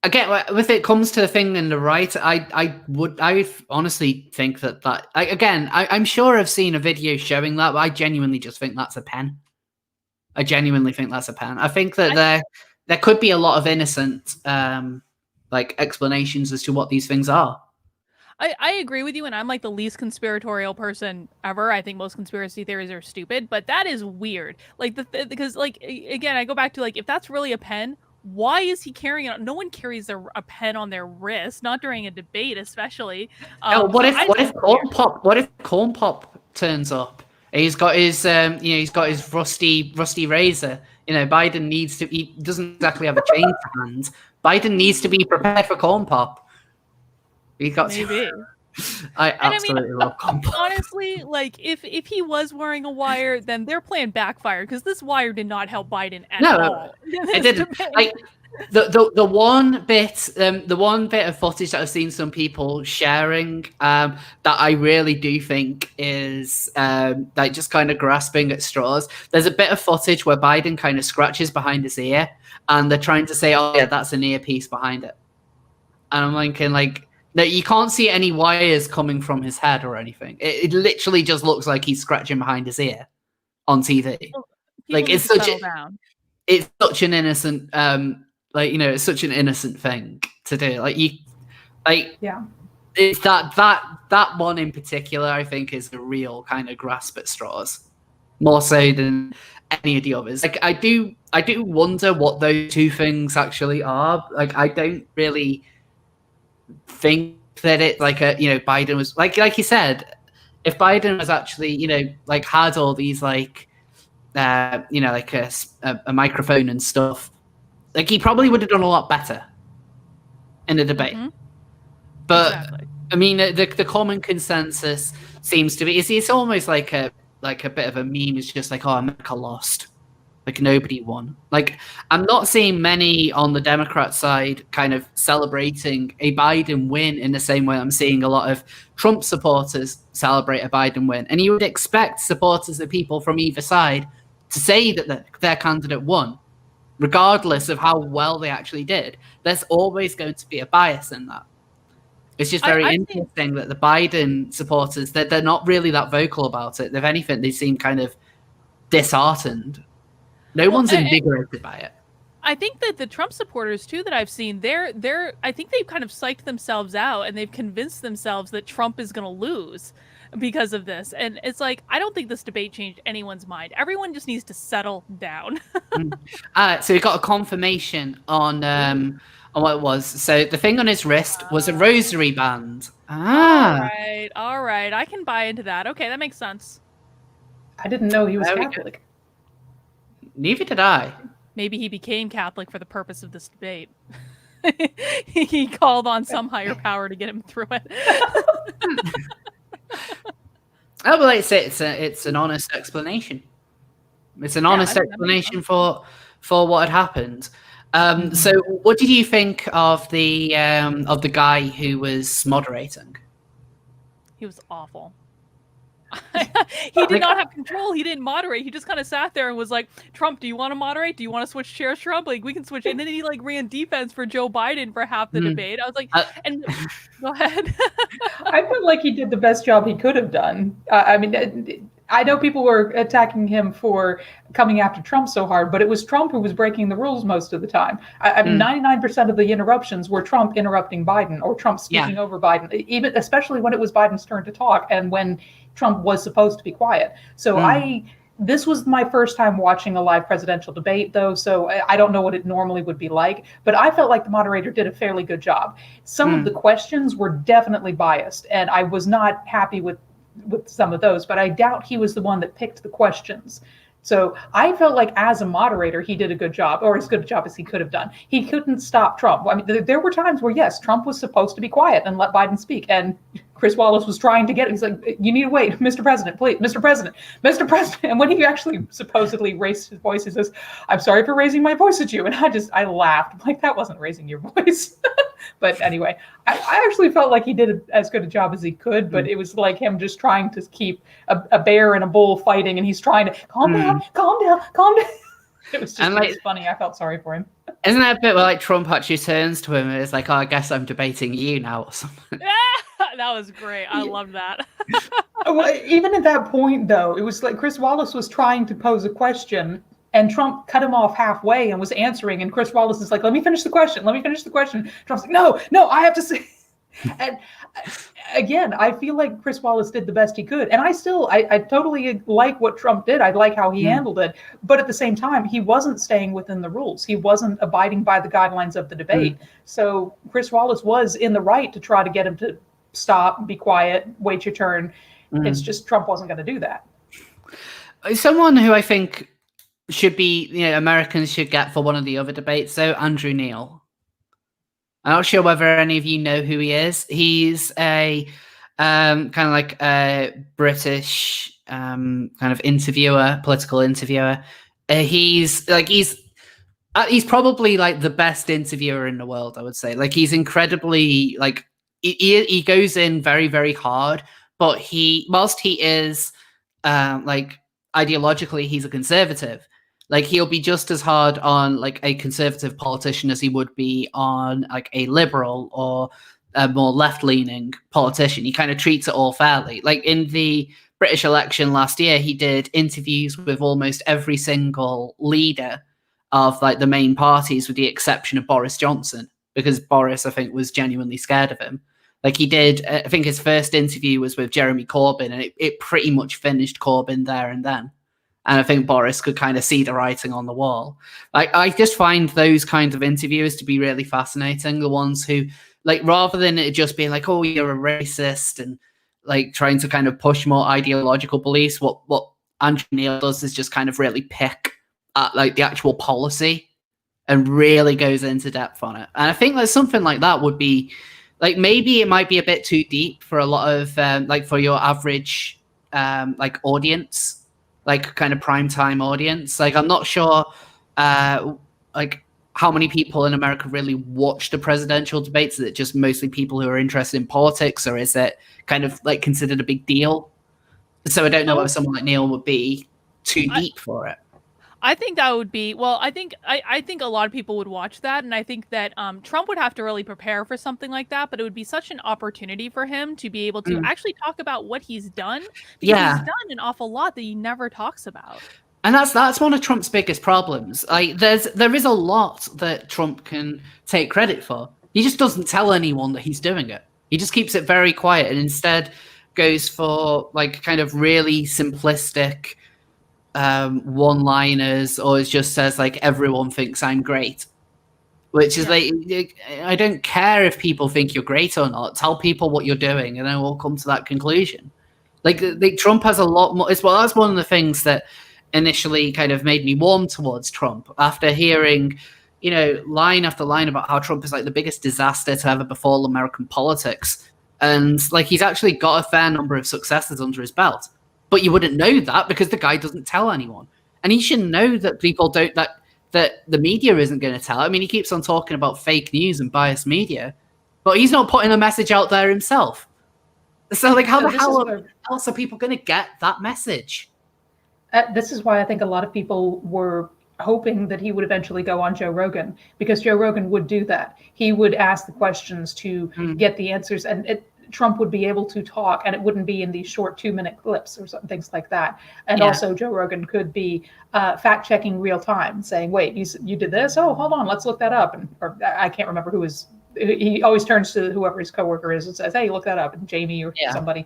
again, if it comes to the thing in the right, I honestly think that again, I'm sure I've seen a video showing that, but I genuinely just think that's a pen. I genuinely think that's a pen. I think that there could be a lot of innocent like explanations as to what these things are. I agree with you, and I'm like the least conspiratorial person ever. I think most conspiracy theories are stupid, but that is weird. Like, because, like, again, I go back to, like, if that's really a pen, why is he carrying it? No one carries a pen on their wrist, not during a debate, especially. What if Corn Pop turns up? He's got his he's got his rusty razor. Biden needs to. He doesn't exactly have a chain to hand. Biden needs to be prepared for Corn Pop. Maybe. I absolutely love Corn Pop. Honestly, like, if he was wearing a wire, then their plan backfired, because this wire did not help Biden at all. It didn't. Like, the one bit of footage that I've seen some people sharing that I really do think is like just kind of grasping at straws. There's a bit of footage where Biden kind of scratches behind his ear, and they're trying to say, "Oh yeah, that's an earpiece behind it," and I'm thinking, like, no, you can't see any wires coming from his head or anything. It literally just looks like he's scratching behind his ear on TV. Like, it's such an innocent it's such an innocent thing to do. It's that one in particular, I think, is the real kind of grasp at straws. more so than any of the others. Like I do wonder what those two things actually are. Like I don't really think that it's like Biden was like you said, if Biden was actually like had all these like like a microphone and stuff, like he probably would have done a lot better in the debate. Mm-hmm. But exactly. I mean, the common consensus seems to be it's almost like a bit of a meme. It's just like, oh, America lost. Like nobody won. Like I'm not seeing many on the Democrat side kind of celebrating a Biden win in the same way I'm seeing a lot of Trump supporters celebrate a Biden win. And you would expect supporters of people from either side to say that their candidate won, regardless of how well they actually did. There's always going to be a bias in that. It's just very interesting that the Biden supporters, they're not really that vocal about it. If anything, they seem kind of disheartened. No one's invigorated by it. I think that the Trump supporters too that I've seen, I think they've kind of psyched themselves out and they've convinced themselves that Trump is going to lose because of this. And it's like, I don't think this debate changed anyone's mind. Everyone just needs to settle down. So we got a confirmation on what it was. So the thing on his wrist was a rosary band. All right. I can buy into that. Okay, that makes sense. I didn't know he was Catholic. Neither did I. Maybe he became Catholic for the purpose of this debate. He called on some higher power to get him through it. I would like to say it's an honest explanation. It's an honest explanation for what had happened. So, what did you think of the guy who was moderating? He was awful. He did not have control. He didn't moderate. He just kind of sat there and was like, Trump, do you want to moderate? Do you want to switch chairs, Trump? Like, we can switch. And then he like ran defense for Joe Biden for half the debate. I was like, and go ahead. I felt like he did the best job he could have done. I mean, I know people were attacking him for coming after Trump so hard, but it was Trump who was breaking the rules most of the time. I mean, 99% of the interruptions were Trump interrupting Biden or Trump speaking over Biden, especially when it was Biden's turn to talk and when Trump was supposed to be quiet. So this was my first time watching a live presidential debate, though, so I don't know what it normally would be like, but I felt like the moderator did a fairly good job. Some of the questions were definitely biased, and I was not happy with some of those, but I doubt he was the one that picked the questions. So I felt like as a moderator, he did a good job, or as good a job as he could have done. He couldn't stop Trump. I mean, there were times where, yes, Trump was supposed to be quiet and let Biden speak. And Chris Wallace was trying to get it. He's like, you need to wait, Mr. President, please, Mr. President, Mr. President. And when he actually supposedly raised his voice, he says, I'm sorry for raising my voice at you. And I laughed. I'm like, that wasn't raising your voice. But anyway, I actually felt like he did as good a job as he could, but it was like him just trying to keep a bear and a bull fighting, and he's trying to calm down. It was just it was funny. I felt sorry for him. Isn't that a bit where like Trump actually turns to him and is like, oh, I guess I'm debating you now or something? That was great. I loved that. Well, even at that point, though, it was like Chris Wallace was trying to pose a question, and Trump cut him off halfway and was answering. And Chris Wallace is like, let me finish the question. Trump's like, no, I have to say. And again, I feel like Chris Wallace did the best he could. And I totally like what Trump did. I like how he handled it. But at the same time, he wasn't staying within the rules. He wasn't abiding by the guidelines of the debate. So Chris Wallace was in the right to try to get him to stop, be quiet, wait your turn. It's just Trump wasn't going to do that. Someone who I think should be, Americans should get for one of the other debates, though, Andrew Neal. I'm not sure whether any of you know who he is. He's a kind of like a British kind of interviewer, political interviewer. He's probably like the best interviewer in the world, I would say. Like he's incredibly like he goes in very, very hard, but whilst he is like ideologically he's a conservative. Like he'll be just as hard on like a conservative politician as he would be on like a liberal or a more left-leaning politician. He kind of treats it all fairly. Like in the British election last year, he did interviews with almost every single leader of like the main parties, with the exception of Boris Johnson, because Boris, I think, was genuinely scared of him. Like he did, I think his first interview was with Jeremy Corbyn, and it pretty much finished Corbyn there and then. And I think Boris could kind of see the writing on the wall. Like, I just find those kinds of interviewers to be really fascinating. The ones who, like, rather than it just being like, oh, you're a racist and like trying to kind of push more ideological beliefs, what Andrew Neal does is just kind of really pick at like the actual policy and really goes into depth on it. And I think that something like that would be like, maybe it might be a bit too deep for a lot of like for your average like audience, like kind of primetime audience. Like, I'm not sure like how many people in America really watch the presidential debates. Is it just mostly people who are interested in politics, or is it kind of like considered a big deal? So I don't know whether someone like Neal would be too deep for it. I think that would be, well, I think a lot of people would watch that, and I think that Trump would have to really prepare for something like that, but it would be such an opportunity for him to be able to actually talk about what he's done, because he's done an awful lot that he never talks about. And that's one of Trump's biggest problems. Like, there is a lot that Trump can take credit for. He just doesn't tell anyone that he's doing it. He just keeps it very quiet and instead goes for like kind of really simplistic one-liners, or it just says like, everyone thinks I'm great, which is like, I don't care if people think you're great or not. Tell people what you're doing and then we'll come to that conclusion. Like Trump has a lot more. Well, that's one of the things that initially kind of made me warm towards Trump, after hearing, you know, line after line about how Trump is like the biggest disaster to ever befall American politics. And like, he's actually got a fair number of successes under his belt. But you wouldn't know that because the guy doesn't tell anyone. And he should know that people don't, that the media isn't going to tell. I mean, he keeps on talking about fake news and biased media, but he's not putting the message out there himself. So like, how the hell else are people going to get that message? This is why I think a lot of people were hoping that he would eventually go on Joe Rogan, because Joe Rogan would do that. He would ask the questions to get the answers, and Trump would be able to talk, and it wouldn't be in these short 2-minute clips or something, things like that. And also Joe Rogan could be fact checking real time, saying, wait, you did this? Oh, hold on, let's look that up. And or I can't remember who he always turns to whoever his coworker is and says, hey, look that up, and Jamie or somebody.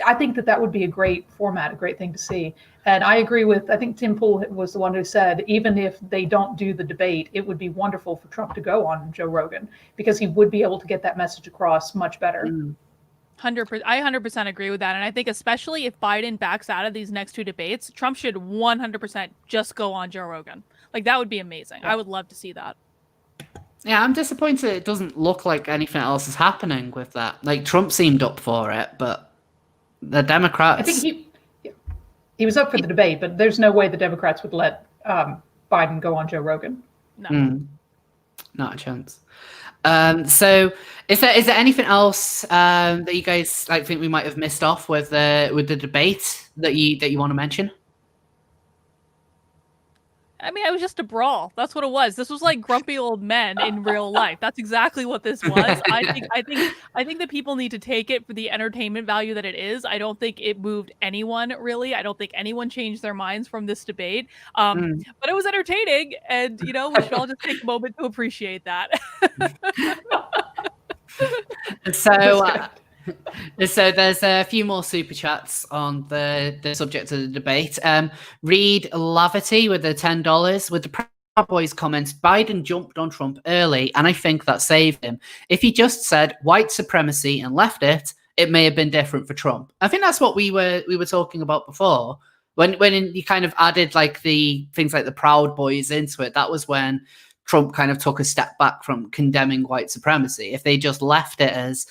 I think that would be a great format, a great thing to see. And I agree with, I think Tim Pool was the one who said, even if they don't do the debate, it would be wonderful for Trump to go on Joe Rogan, because he would be able to get that message across much better. 100%. I 100% agree with that. And I think especially if Biden backs out of these next two debates, Trump should 100% just go on Joe Rogan. Like, that would be amazing. I would love to see that. Yeah, I'm disappointed it doesn't look like anything else is happening with that. Like, Trump seemed up for it, but the Democrats... I think he was up for the debate, but there's no way the Democrats would let Biden go on Joe Rogan. No. Not a chance. So is there anything else that you guys like think we might have missed off with the debate that you want to mention? I mean, it was just a brawl. That's what it was. This was like grumpy old men in real life. That's exactly what this was. I think that people need to take it for the entertainment value that it is. I don't think it moved anyone, really. I don't think anyone changed their minds from this debate. But it was entertaining, and you know, we should all just take a moment to appreciate that. So there's a few more super chats on the subject of the debate. Reed Lavity with the $10 with the Proud Boys comments. Biden jumped on Trump early, and I think that saved him. If he just said white supremacy and left it, it may have been different for Trump. I think that's what we were talking about before. When you kind of added like the things like the Proud Boys into it, that was when Trump kind of took a step back from condemning white supremacy. If they just left it as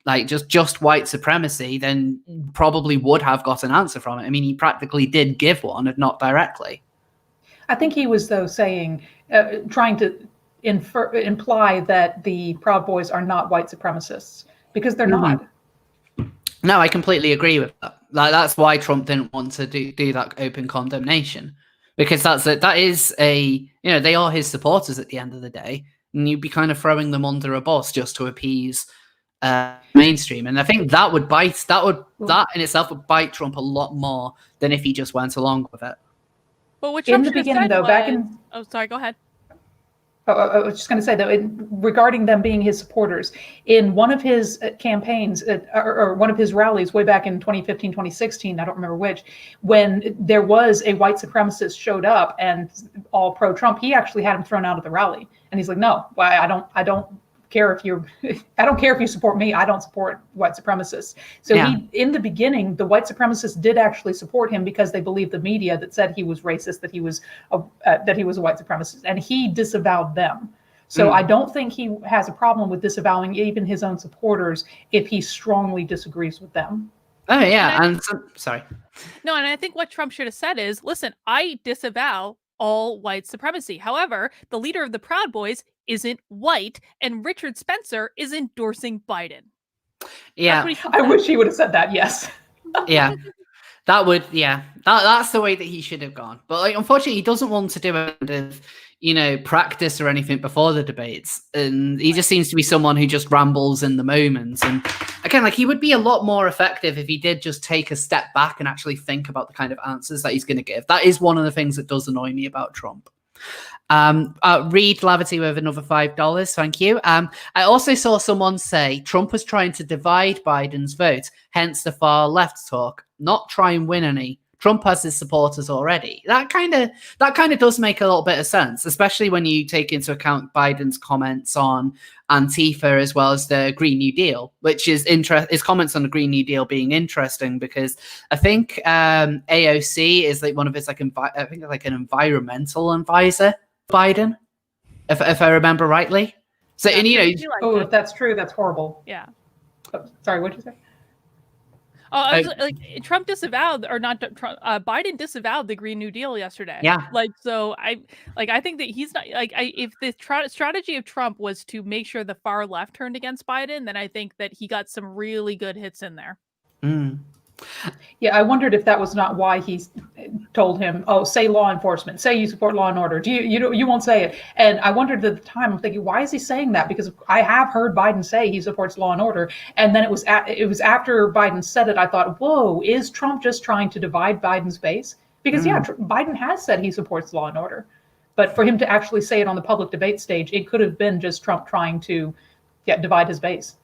like just white supremacy, then probably would have got an answer from it. I mean, he practically did give one, if not directly. I think he was, though, saying, trying to imply that the Proud Boys are not white supremacists, because they're not. No, I completely agree with that. Like, that's why Trump didn't want to do that open condemnation, because that is they are his supporters at the end of the day, and you'd be kind of throwing them under a bus just to appease mainstream. And I think that in itself would bite Trump a lot more than if he just went along with it. But what in the beginning, though, back in sorry, go ahead. I was just going to say that regarding them being his supporters, in one of his campaigns or one of his rallies way back in 2015, 2016, I don't remember which, when there was a white supremacist showed up and all pro-Trump, he actually had him thrown out of the rally. And he's like, no, I don't care if you're, I don't care if you support me. I don't support white supremacists. So he, in the beginning, the white supremacists did actually support him because they believed the media that said he was racist, that he was a white supremacist, and he disavowed them. So I don't think he has a problem with disavowing even his own supporters if he strongly disagrees with them. Oh yeah, sorry. No, and I think what Trump should have said is, listen, I disavow all white supremacy. However, the leader of the Proud Boys isn't white, and Richard Spencer is endorsing Biden. Yeah, I wish he would have said that. Yes. Yeah, that would. Yeah, that's the way that he should have gone. But like, unfortunately, he doesn't want to do a kind of, practice or anything before the debates, and he just seems to be someone who just rambles in the moment. And again, like, he would be a lot more effective if he did just take a step back and actually think about the kind of answers that he's going to give. That is one of the things that does annoy me about Trump. Reed Laverty with another $5. Thank you. I also saw someone say Trump was trying to divide Biden's vote, hence the far left talk, not try and win any. Trump has his supporters already. That kind of does make a little bit of sense, especially when you take into account Biden's comments on Antifa as well as the Green New Deal, which is his comments on the Green New Deal being interesting because I think AOC is like one of his like an environmental advisor, Biden, if I remember rightly. So yeah, and if that's true, that's horrible. Yeah. Oh, sorry, what did you say? Oh, I was, Trump disavowed, or not Trump, Biden disavowed the Green New Deal yesterday. Yeah. So I think that he's not if the strategy of Trump was to make sure the far left turned against Biden, then I think that he got some really good hits in there. Yeah, I wondered if that was not why he told him, "Oh, say law enforcement, say you support law and order." You won't say it. And I wondered at the time, I'm thinking, why is he saying that? Because I have heard Biden say he supports law and order, and then it was after Biden said it, I thought, whoa, is Trump just trying to divide Biden's base? Because Biden has said he supports law and order, but for him to actually say it on the public debate stage, it could have been just Trump trying to divide his base.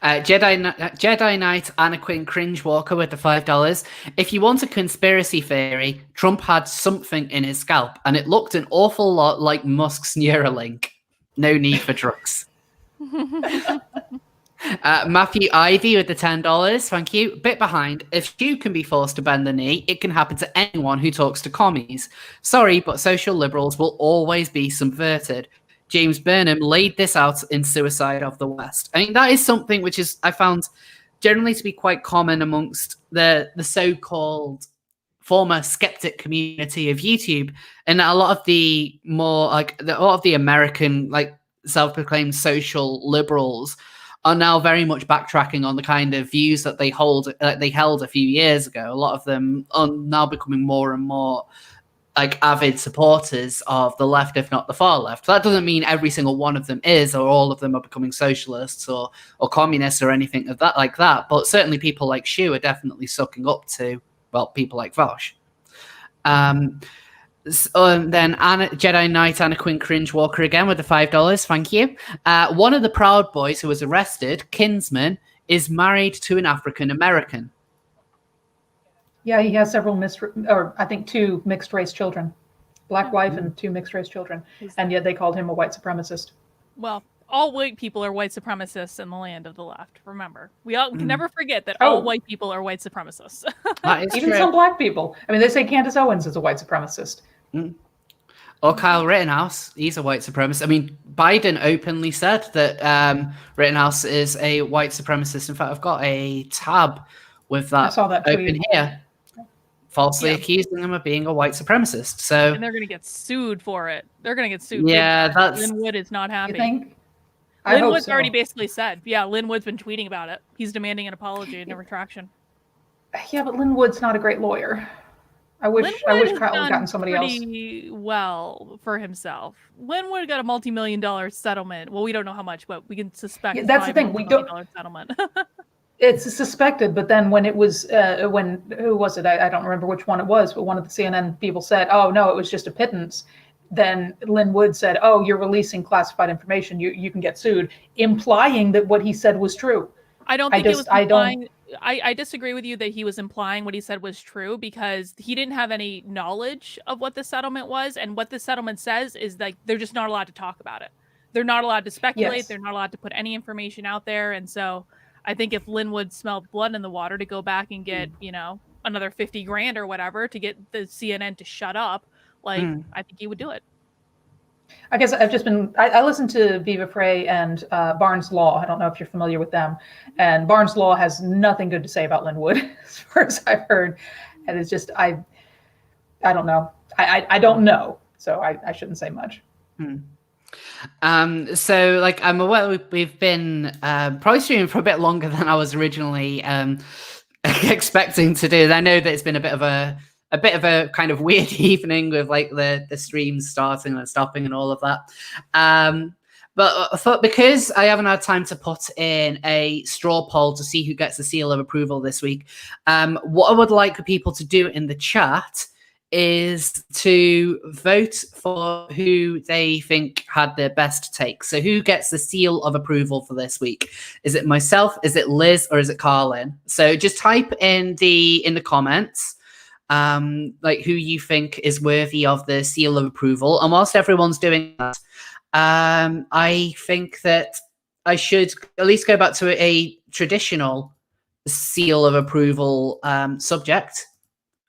Jedi Knight Anna Quinn Cringewalker with the $5. If you want a conspiracy theory, Trump had something in his scalp, and it looked an awful lot like Musk's Neuralink. No need for drugs. Matthew Ivy with the $10. Thank you. Bit behind. If you can be forced to bend the knee, it can happen to anyone who talks to commies. Sorry, but social liberals will always be subverted. James Burnham laid this out in Suicide of the West. I mean, that is something which is I found generally to be quite common amongst the so-called former skeptic community of YouTube, and a lot of the more a lot of the American self-proclaimed social liberals are now very much backtracking on the kind of views that they held a few years ago. A lot of them are now becoming more and more avid supporters of the left, if not the far left. That doesn't mean every single one of them is, or all of them are becoming socialists or communists or anything of that like that. But certainly people like Shu are definitely sucking up to, people like Vosh. Then Jedi Knight Anna Quinn Cringewalker again with the $5. Thank you. One of the Proud Boys who was arrested, Kinsman, is married to an African American. Yeah, he has several I think 2 mixed race children, black wife and 2 mixed race children, and yet they called him a white supremacist. Well, all white people are white supremacists in the land of the left. Remember, we can never forget that all white people are white supremacists. Even some black people. I mean, they say Candace Owens is a white supremacist. Or Kyle Rittenhouse, he's a white supremacist. I mean, Biden openly said that Rittenhouse is a white supremacist. In fact, I've got a tab with that, I saw that open tweet. Here. Falsely accusing him of being a white supremacist. So, and they're going to get sued for it. They're going to get sued. Yeah, Lynn Wood is not happy. You think? Lynn Wood's already basically said, Lynn Wood's been tweeting about it. He's demanding an apology and a retraction. Yeah, but Lynn Wood's not a great lawyer. I wish Kyle had gotten somebody else. Pretty well for himself. Lynn Wood got a multi-million-dollar settlement. Well, we don't know how much, but we can suspect. Yeah, that's the thing. We don't. Settlement. It's suspected, but then when it was, who was it? I don't remember which one it was, but one of the CNN people said, "Oh no, it was just a pittance." then Lynn Wood said, "Oh, you're releasing classified information. You can get sued," implying that what he said was true. I don't think it was implying. I disagree with you that he was implying what he said was true, because he didn't have any knowledge of what the settlement was, and what the settlement says is like they're just not allowed to talk about it. They're not allowed to speculate. Yes. They're not allowed to put any information out there. And so I think if Lynn Wood smelled blood in the water to go back and get, another 50 grand or whatever to get the CNN to shut up, I think he would do it. I guess I listened to Viva Frey and Barnes Law. I don't know if you're familiar with them. And Barnes Law has nothing good to say about Lynn Wood, as far as I've heard. And it's just, I don't know. I don't know. So I shouldn't say much. So I'm aware we've been probably streaming for a bit longer than I was originally expecting to do. I know that it's been a bit of a kind of weird evening with the streams starting and stopping and all of that. But I thought, because I haven't had time to put in a straw poll to see who gets the seal of approval this week, what I would like people to do in the chat is to vote for who they think had their best take. So who gets the seal of approval for this week? Is it myself? Is it Liz? Or is it Karlyn? So just type in the comments who you think is worthy of the seal of approval. And whilst everyone's doing that, I think that I should at least go back to a traditional seal of approval subject.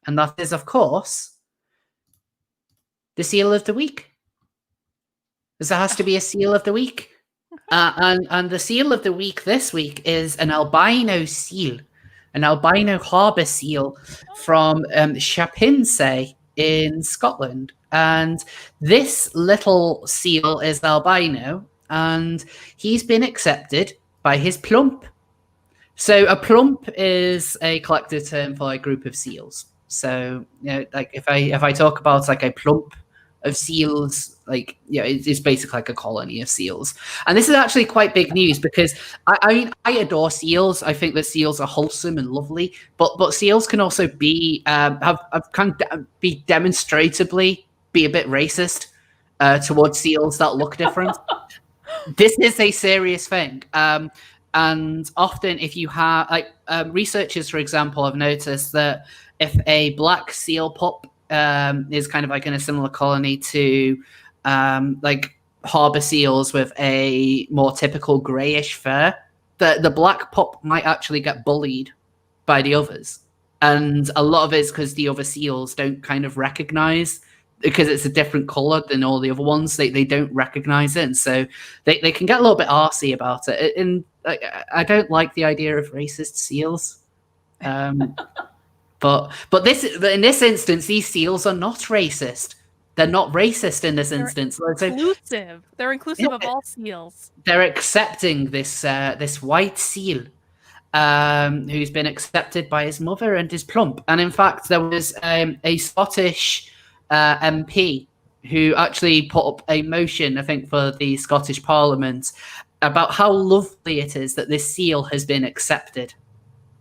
And that is, of course, the seal of the week. Because there has to be a seal of the week. And the seal of the week this week is an albino seal, an albino harbour seal from Chapinsay in Scotland. And this little seal is albino, and he's been accepted by his plump. So a plump is a collective term for a group of seals. So, if I talk about a plump of seals, it's basically like a colony of seals. And this is actually quite big news, because I adore seals. I think that seals are wholesome and lovely, but seals can also be be demonstrably be a bit racist towards seals that look different. This is a serious thing. And often, if you have researchers, for example, have noticed that if a black seal pup is kind of in a similar colony to harbor seals with a more typical grayish fur, the black pup might actually get bullied by the others. And a lot of it is because the other seals don't kind of recognize, because it's a different color than all the other ones, they don't recognize it. And so they can get a little bit arsey about it. And I don't like the idea of racist seals. But in this instance, these seals are not racist. They're not racist in this instance. Inclusive. They're inclusive of all seals. They're accepting this white seal, who's been accepted by his mother and his plump. And in fact, there was a Scottish MP who actually put up a motion, I think, for the Scottish Parliament about how lovely it is that this seal has been accepted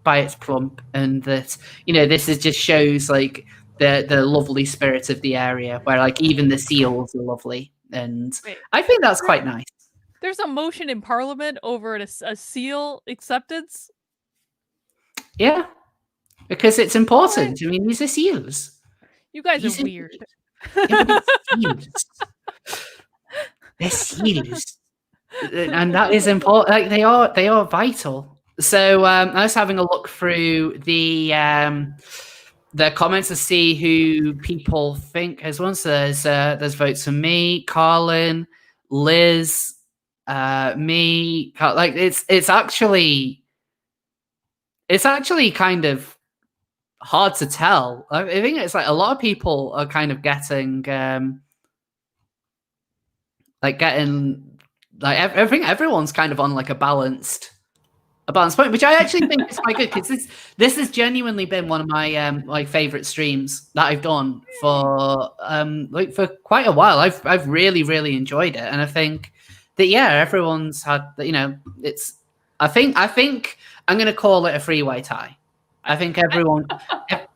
by its plump, and that this just shows the lovely spirit of the area, where even the seals are lovely. And I think that's quite nice. There's a motion in Parliament over a seal acceptance. Yeah, because it's important. I mean, these are seals. You guys are weird. Yeah, they're seals, and that is important. They are vital. So I was having a look through the comments to see who people think has won. So there's votes for me, Karlyn, Liz, me. It's actually kind of hard to tell. I think it's a lot of people are kind of getting I think everyone's kind of on a balanced point, which I actually think is quite good, because this has genuinely been one of my favorite streams that I've done for quite a while. I've really enjoyed it, and I think that everyone's had it's. I think I'm going to call it a three-way tie. I think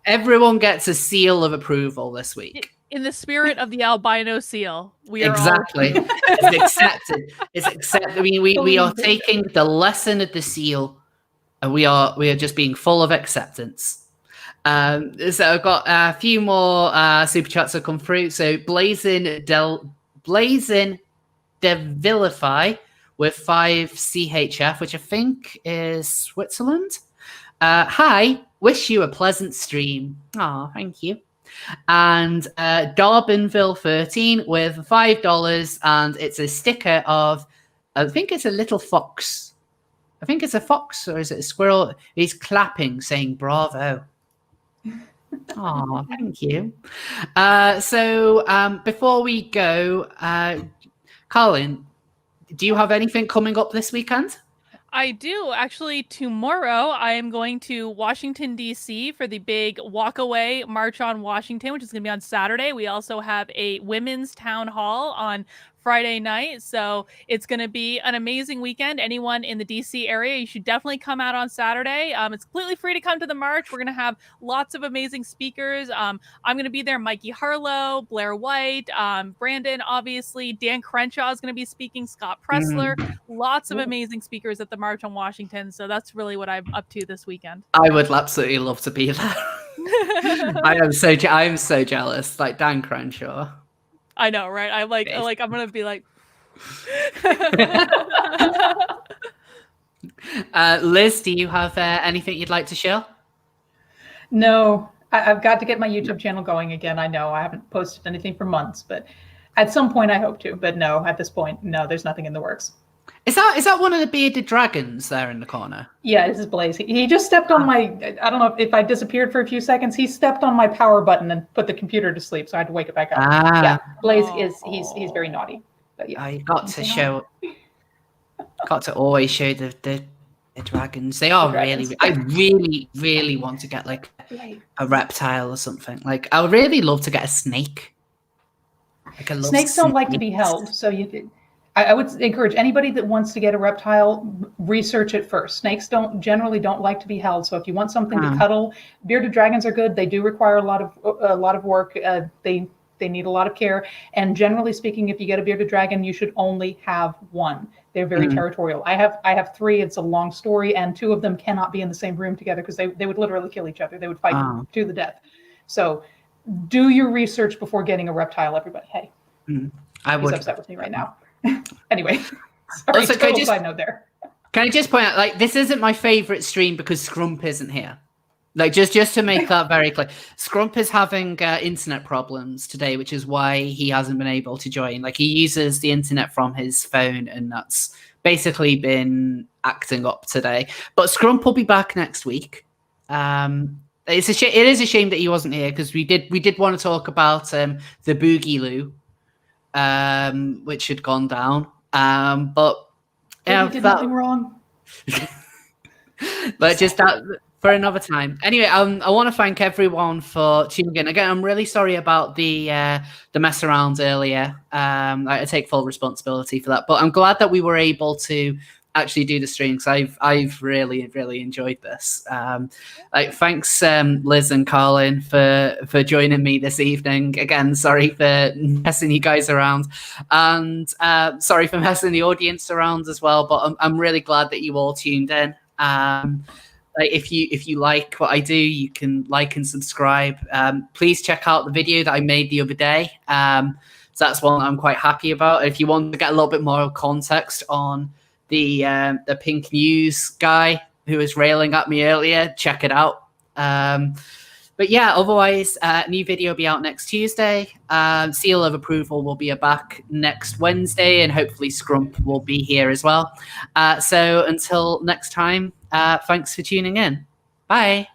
everyone gets a seal of approval this week. In the spirit of the albino seal, we are exactly. all... It's accepted. It's accepted. I mean, we are taking the lesson of the seal, and we are just being full of acceptance. So I've got a few more super chats that come through. So Blazin Devilify with 5 CHF, which I think is Switzerland. Hi, wish you a pleasant stream. Oh, thank you. And Darbinville 13 with $5, and it's a sticker of, I think it's a little fox. I think it's a fox, or is it a squirrel? He's clapping, saying bravo. Oh, thank you. So before we go, Karlyn, do you have anything coming up this weekend? I do. Actually, tomorrow I am going to Washington, D.C. for the big Walkaway March on Washington, which is going to be on Saturday. We also have a women's town hall on Friday night. So it's going to be an amazing weekend. Anyone in the DC area, you should definitely come out on Saturday. It's completely free to come to the march. We're going to have lots of amazing speakers. I'm going to be there. Mikey Harlow, Blair White, Brandon, obviously. Dan Crenshaw is going to be speaking. Scott Pressler. Lots of amazing speakers at the March on Washington. So that's really what I'm up to this weekend. I would absolutely love to be there. I am so jealous. Like Dan Crenshaw. I know, right? I'm gonna be like. Liz, do you have anything you'd like to share? No, I've got to get my YouTube channel going again. I know I haven't posted anything for months, but at some point I hope to. But no, at this point, no, there's nothing in the works. Is that one of the bearded dragons there in the corner? Yeah, this is Blaze. He just stepped on my, I don't know if I disappeared for a few seconds. He stepped on my power button and put the computer to sleep, so I had to wake it back up. Yeah, Blaze he's very naughty. But yeah, I got to always show the dragons. They are really. I really want to get like a reptile or something. Like I would really love to get a snake. Like snakes don't like to be held, so I would encourage anybody that wants to get a reptile, research it first. Snakes generally don't like to be held. So if you want something to cuddle, bearded dragons are good. They do require a lot of work. They need a lot of care. And generally speaking, if you get a bearded dragon, you should only have one. They're very territorial. I have 3. It's a long story, and 2 of them cannot be in the same room together because they would literally kill each other. They would fight to the death. So do your research before getting a reptile, everybody. Hey, he's upset with me right now. Anyway, sorry, also, side note there. Can I just point out, like, this isn't my favorite stream because Scrump isn't here. Like, just to make that very clear, Scrump is having internet problems today, which is why he hasn't been able to join. Like, he uses the internet from his phone, and that's basically been acting up today. But Scrump will be back next week. It is a shame that he wasn't here because we did want to talk about the Boogie Loo, which had gone down. But yeah, he did nothing wrong. But just that for another time. Anyway, I want to thank everyone for tuning in. Again, I'm really sorry about the mess around earlier. I take full responsibility for that. But I'm glad that we were able to actually do the stream because I've really enjoyed this. Thanks Liz and Karlyn for joining me this evening. Again, sorry for messing you guys around, and sorry for messing the audience around as well. But I'm really glad that you all tuned in. If you like what I do, you can like and subscribe. Please check out the video that I made the other day. So that's one I'm quite happy about. If you want to get a little bit more context on the Pink News guy who was railing at me earlier, check it out. But yeah, otherwise, new video will be out next Tuesday. Seal of Approval will be back next Wednesday, and hopefully Scrump will be here as well. So until next time, thanks for tuning in. Bye.